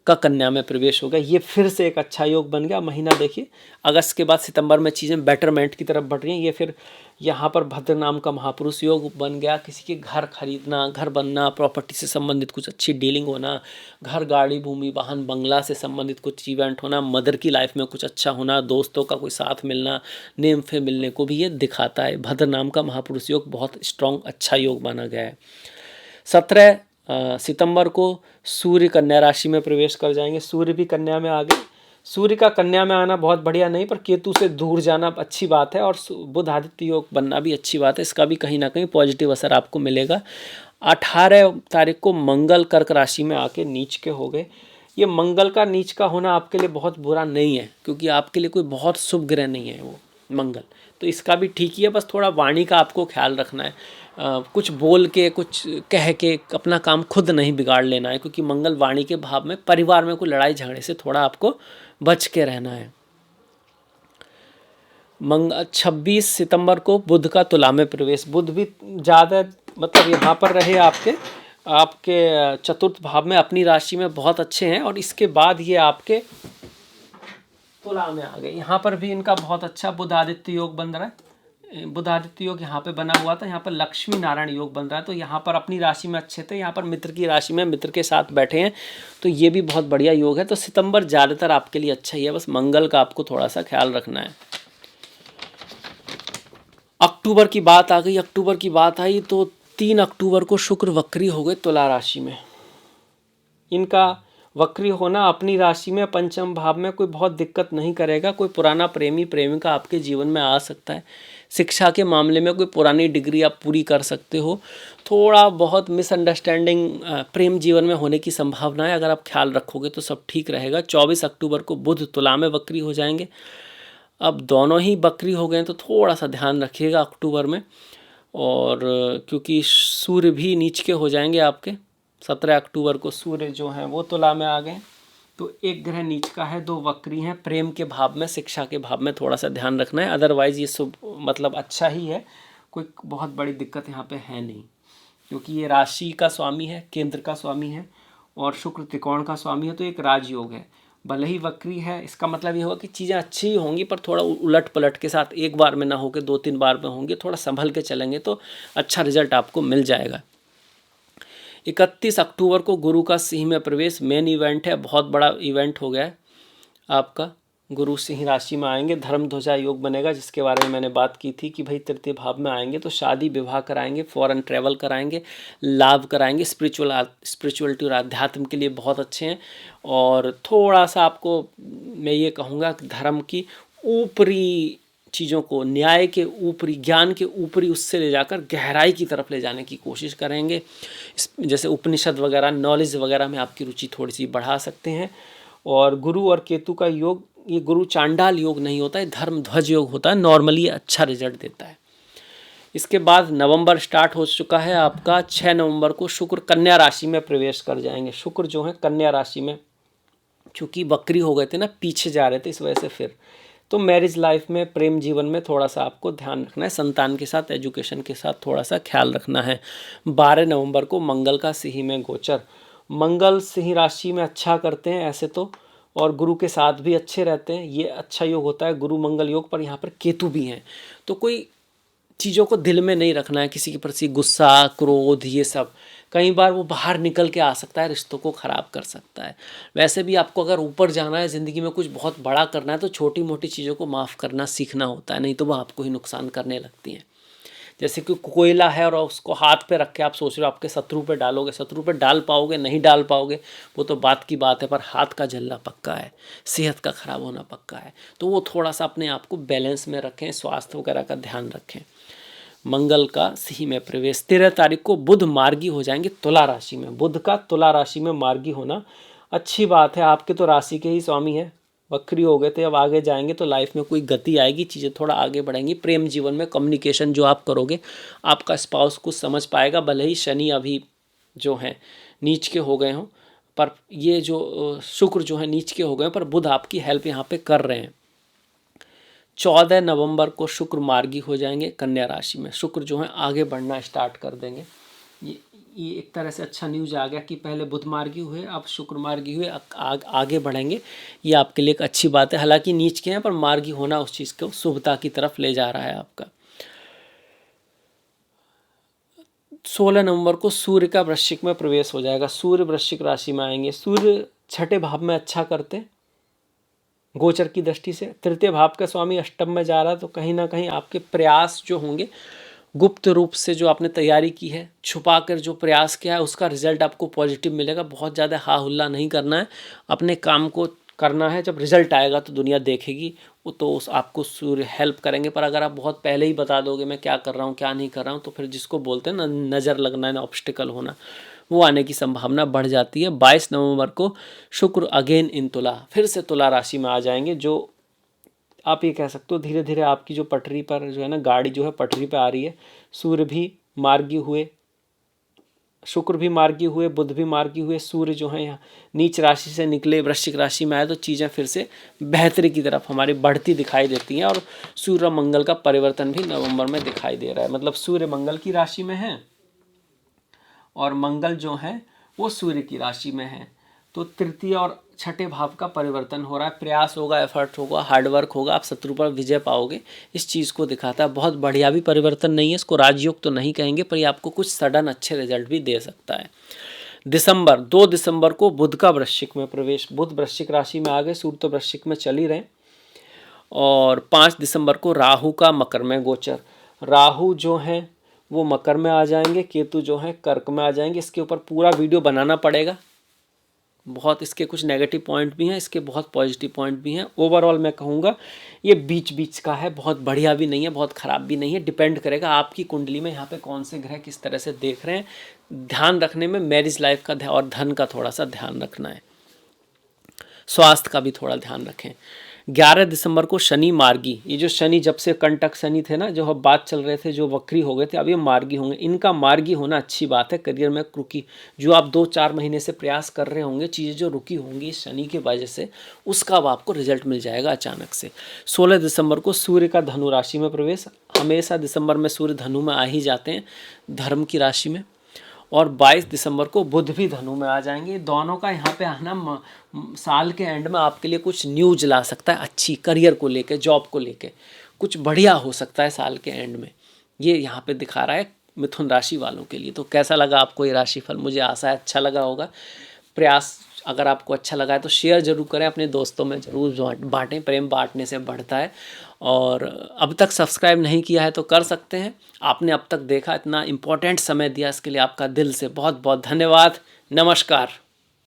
का कन्या में प्रवेश हो गया, ये फिर से एक अच्छा योग बन गया। महीना देखिए, अगस्त के बाद सितंबर में चीज़ें बेटरमेंट की तरफ बढ़ रही हैं। ये फिर यहाँ पर भद्र नाम का महापुरुष योग बन गया, किसी के घर खरीदना, घर बनना, प्रॉपर्टी से संबंधित कुछ अच्छी डीलिंग होना, घर, गाड़ी, भूमि, वाहन, बंगला से संबंधित कुछ इवेंट होना, मदर की लाइफ में कुछ अच्छा होना, दोस्तों का कोई साथ मिलना, नेम फे मिलने को भी ये दिखाता है। भद्र नाम का महापुरुष योग बहुत स्ट्रॉन्ग अच्छा योग माना गया है। 17 सितंबर को सूर्य कन्या राशि में प्रवेश कर जाएंगे, सूर्य भी कन्या में आ गए। सूर्य का कन्या में आना बहुत बढ़िया नहीं, पर केतु से दूर जाना अच्छी बात है, और बुध आदित्य योग बनना भी अच्छी बात है, इसका भी कहीं ना कहीं पॉजिटिव असर आपको मिलेगा। 18 तारीख को मंगल कर्क राशि में आके नीच के हो गए। ये मंगल का नीच का होना आपके लिए बहुत बुरा नहीं है, क्योंकि आपके लिए कोई बहुत शुभ ग्रह नहीं है वो मंगल, तो इसका भी ठीक ही है। बस थोड़ा वाणी का आपको ख्याल रखना है, कुछ बोल के, कुछ कह के अपना काम खुद नहीं बिगाड़ लेना है, क्योंकि मंगल वाणी के भाव में, परिवार में कोई लड़ाई झगड़े से थोड़ा आपको बच के रहना है। 26 सितंबर को बुध का तुला में प्रवेश, बुध भी ज़्यादा मतलब यहाँ पर रहे आपके चतुर्थ भाव में, अपनी राशि में बहुत अच्छे हैं, और इसके बाद ये आपके तुला में आ गए। यहाँ पर भी इनका बहुत अच्छा बुध आदित्य योग बन रहा है, बुध आदित्य योग यहाँ पे बना हुआ था, यहाँ पर लक्ष्मी नारायण योग बन रहा है, तो यहाँ पर अपनी राशि में अच्छे थे, यहाँ पर मित्र की राशि में मित्र के साथ बैठे हैं, तो ये भी बहुत बढ़िया योग है। तो सितंबर ज़्यादातर आपके लिए अच्छा ही है, बस मंगल का आपको थोड़ा सा ख्याल रखना है। अक्टूबर की बात आ गई, अक्टूबर की बात आई तो 3 अक्टूबर को शुक्र वक्री हो गए तुला राशि में। इनका वक्री होना अपनी राशि में पंचम भाव में कोई बहुत दिक्कत नहीं करेगा। कोई पुराना प्रेमी प्रेमिका आपके जीवन में आ सकता है। शिक्षा के मामले में कोई पुरानी डिग्री आप पूरी कर सकते हो। थोड़ा बहुत मिसअंडरस्टैंडिंग प्रेम जीवन में होने की संभावना है, अगर आप ख्याल रखोगे तो सब ठीक रहेगा। 24 अक्टूबर को बुध तुला में वक्री हो जाएंगे। अब दोनों ही वक्री हो गए तो थोड़ा सा ध्यान रखिएगा अक्टूबर में। और क्योंकि सूर्य भी नीच के हो जाएंगे आपके 17 अक्टूबर को सूर्य जो हैं वो तुला में आ गए, तो एक ग्रह नीच का है, दो वक्री हैं। प्रेम के भाव में, शिक्षा के भाव में थोड़ा सा ध्यान रखना है। अदरवाइज़ ये सब मतलब अच्छा ही है, कोई बहुत बड़ी दिक्कत यहाँ पे है नहीं, क्योंकि ये राशि का स्वामी है, केंद्र का स्वामी है और शुक्र त्रिकोण का स्वामी है, तो एक राजयोग है। भले ही वक्री है, इसका मतलब ये होगा कि चीज़ें अच्छी ही होंगी पर थोड़ा उलट पलट के साथ, एक बार में ना होकर 2-3 बार में होंगे। थोड़ा संभल के चलेंगे तो अच्छा रिजल्ट आपको मिल जाएगा। 31 अक्टूबर को गुरु का सिंह में प्रवेश मेन इवेंट है, बहुत बड़ा इवेंट हो गया है आपका। गुरु सिंह राशि में आएंगे, धर्म ध्वजा योग बनेगा, जिसके बारे में मैंने बात की थी कि भाई तृतीय भाव में आएंगे तो शादी विवाह कराएंगे, फॉरेन ट्रैवल कराएंगे, लाभ कराएंगे। स्पिरिचुअलिटी और आध्यात्म के लिए बहुत अच्छे हैं। और थोड़ा सा आपको मैं ये कहूँगा कि धर्म की ऊपरी चीज़ों को, न्याय के ऊपरी, ज्ञान के ऊपरी, उससे ले जाकर गहराई की तरफ ले जाने की कोशिश करेंगे। जैसे उपनिषद वगैरह, नॉलेज वगैरह में आपकी रुचि थोड़ी सी बढ़ा सकते हैं। और गुरु और केतु का योग, ये गुरु चांडाल योग नहीं होता है, धर्म ध्वज योग होता है। नॉर्मली अच्छा रिजल्ट देता है। इसके बाद नवंबर स्टार्ट हो चुका है आपका। 6 नवंबर को शुक्र कन्या राशि में प्रवेश कर जाएंगे। शुक्र जो है कन्या राशि में, चूँकि वक्री हो गए थे ना, पीछे जा रहे थे, इस वजह से फिर तो मैरिज लाइफ में, प्रेम जीवन में थोड़ा सा आपको ध्यान रखना है। संतान के साथ, एजुकेशन के साथ थोड़ा सा ख्याल रखना है। 12 नवंबर को मंगल का सिंह में गोचर। मंगल सिंह राशि में अच्छा करते हैं ऐसे तो, और गुरु के साथ भी अच्छे रहते हैं। ये अच्छा योग होता है, गुरु मंगल योग, पर यहाँ पर केतु भी हैं। तो कोई चीज़ों को दिल में नहीं रखना है, किसी के प्रति गुस्सा, क्रोध, ये सब कई बार वो बाहर निकल के आ सकता है, रिश्तों को ख़राब कर सकता है। वैसे भी आपको अगर ऊपर जाना है, ज़िंदगी में कुछ बहुत बड़ा करना है, तो छोटी मोटी चीज़ों को माफ़ करना सीखना होता है, नहीं तो वो आपको ही नुकसान करने लगती हैं। जैसे कि कोयला है और उसको हाथ पे रख के आप सोच रहे हो आपके शत्रु पे डालोगे, शत्रु पे डाल पाओगे? नहीं डाल पाओगे, वो तो बात की बात है, पर हाथ का जलना पक्का है, सेहत का ख़राब होना पक्का है। तो वो थोड़ा सा अपने आप को बैलेंस में रखें, स्वास्थ्य वगैरह का ध्यान रखें। मंगल का सिंह में प्रवेश। 13 तारीख को बुध मार्गी हो जाएंगे तुला राशि में। बुध का तुला राशि में मार्गी होना अच्छी बात है। आपके तो राशि के ही स्वामी है, वक्री हो गए थे, अब आगे जाएंगे तो लाइफ में कोई गति आएगी, चीज़ें थोड़ा आगे बढ़ेंगी। प्रेम जीवन में कम्युनिकेशन जो आप करोगे, आपका स्पाउस कुछ समझ पाएगा। भले ही शनि अभी जो हैं नीच के हो गए हों, पर ये जो शुक्र जो है नीच के हो गए, पर बुध आपकी हेल्प यहाँ पे कर रहे हैं। 14 नवंबर को शुक्र मार्गी हो जाएंगे कन्या राशि में। शुक्र जो है आगे बढ़ना स्टार्ट कर देंगे। ये एक तरह से अच्छा न्यूज आ गया कि पहले बुध मार्गी हुए, अब शुक्र मार्गी हुए, आगे बढ़ेंगे। ये आपके लिए एक अच्छी बात है। हालांकि नीच के हैं, पर मार्गी होना उस चीज़ को शुभता की तरफ ले जा रहा है आपका। 16 नवंबर को सूर्य का वृश्चिक में प्रवेश हो जाएगा। सूर्य वृश्चिक राशि में आएंगे। सूर्य छठे भाव में अच्छा करते हैं गोचर की दृष्टि से। तृतीय भाव का स्वामी अष्टम में जा रहा है, तो कहीं ना कहीं आपके प्रयास जो होंगे, गुप्त रूप से जो आपने तैयारी की है, छुपा कर जो प्रयास किया है, उसका रिजल्ट आपको पॉजिटिव मिलेगा। बहुत ज़्यादा हा हुल्ला नहीं करना है, अपने काम को करना है। जब रिजल्ट आएगा तो दुनिया देखेगी, वो तो उस आपको सूर्य हेल्प करेंगे। पर अगर आप बहुत पहले ही बता दोगे मैं क्या कर रहा हूँ, क्या नहीं कर रहा हूँ, तो फिर जिसको बोलते हैं ना नज़र लगना है, ना ऑब्स्टिकल होना, वो आने की संभावना बढ़ जाती है। 22 नवंबर को शुक्र अगेन इन तुला, फिर से तुला राशि में आ जाएंगे। जो आप ये कह सकते हो धीरे धीरे आपकी जो पटरी पर जो है ना, गाड़ी जो है पटरी पे आ रही है। सूर्य भी मार्गी हुए, शुक्र भी मार्गी हुए, बुध भी मार्गी हुए, सूर्य जो है यहाँ नीच राशि से निकले, वृश्चिक राशि में आए, तो चीज़ें फिर से बेहतरी की तरफ हमारी बढ़ती दिखाई देती हैं। और सूर्य मंगल का परिवर्तन भी नवंबर में दिखाई दे रहा है। मतलब सूर्य मंगल की राशि में है और मंगल जो है वो सूर्य की राशि में है, तो तृतीय और छठे भाव का परिवर्तन हो रहा है। प्रयास होगा, एफर्ट होगा, हार्डवर्क होगा, आप शत्रु पर विजय पाओगे, इस चीज़ को दिखाता है। बहुत बढ़िया भी परिवर्तन नहीं है, इसको राजयोग तो नहीं कहेंगे, पर ये आपको कुछ सडन अच्छे रिजल्ट भी दे सकता है। 2 दिसंबर को बुध का वृश्चिक में प्रवेश। बुध वृश्चिक राशि में आ गए, सूर्य तो वृश्चिक में चल ही रहे। और 5 दिसंबर को राहु का मकर में गोचर। राहु जो हैं वो मकर में आ जाएंगे, केतु जो है कर्क में आ जाएंगे। इसके ऊपर पूरा वीडियो बनाना पड़ेगा, बहुत इसके कुछ नेगेटिव पॉइंट भी हैं, इसके बहुत पॉजिटिव पॉइंट भी हैं। ओवरऑल मैं कहूँगा ये बीच बीच का है, बहुत बढ़िया भी नहीं है, बहुत ख़राब भी नहीं है। डिपेंड करेगा आपकी कुंडली में यहाँ पे कौन से ग्रह किस तरह से देख रहे हैं। ध्यान रखने में मैरिज लाइफ का और धन का थोड़ा सा ध्यान रखना है, स्वास्थ्य का भी थोड़ा ध्यान रखें। 11 दिसंबर को शनि मार्गी, ये जो शनि जब से कंटक शनि थे ना, जो बात चल रहे थे, जो वक्री हो गए थे, अब ये मार्गी होंगे। इनका मार्गी होना अच्छी बात है। करियर में रुकी जो आप 2-4 महीने से प्रयास कर रहे होंगे, चीज़ें जो रुकी होंगी शनि की वजह से, उसका अब आपको रिजल्ट मिल जाएगा अचानक से। 16 दिसंबर को सूर्य का धनु राशि में प्रवेश। हमेशा दिसंबर में सूर्य धनु में आ ही जाते हैं, धर्म की राशि में। और 22 दिसंबर को बुध भी धनु में आ जाएंगे। दोनों का यहाँ पे आना साल के एंड में आपके लिए कुछ न्यूज ला सकता है, अच्छी करियर को लेके, जॉब को लेके कुछ बढ़िया हो सकता है साल के एंड में। ये यहाँ पे दिखा रहा है मिथुन राशि वालों के लिए। तो कैसा लगा आपको ये राशिफल? मुझे आशा है अच्छा लगा होगा। प्रयास अगर आपको अच्छा लगा है तो शेयर ज़रूर करें, अपने दोस्तों में ज़रूर बांटें, प्रेम बांटने से बढ़ता है। और अब तक सब्सक्राइब नहीं किया है तो कर सकते हैं। आपने अब तक देखा, इतना इम्पोर्टेंट समय दिया, इसके लिए आपका दिल से बहुत बहुत धन्यवाद। नमस्कार।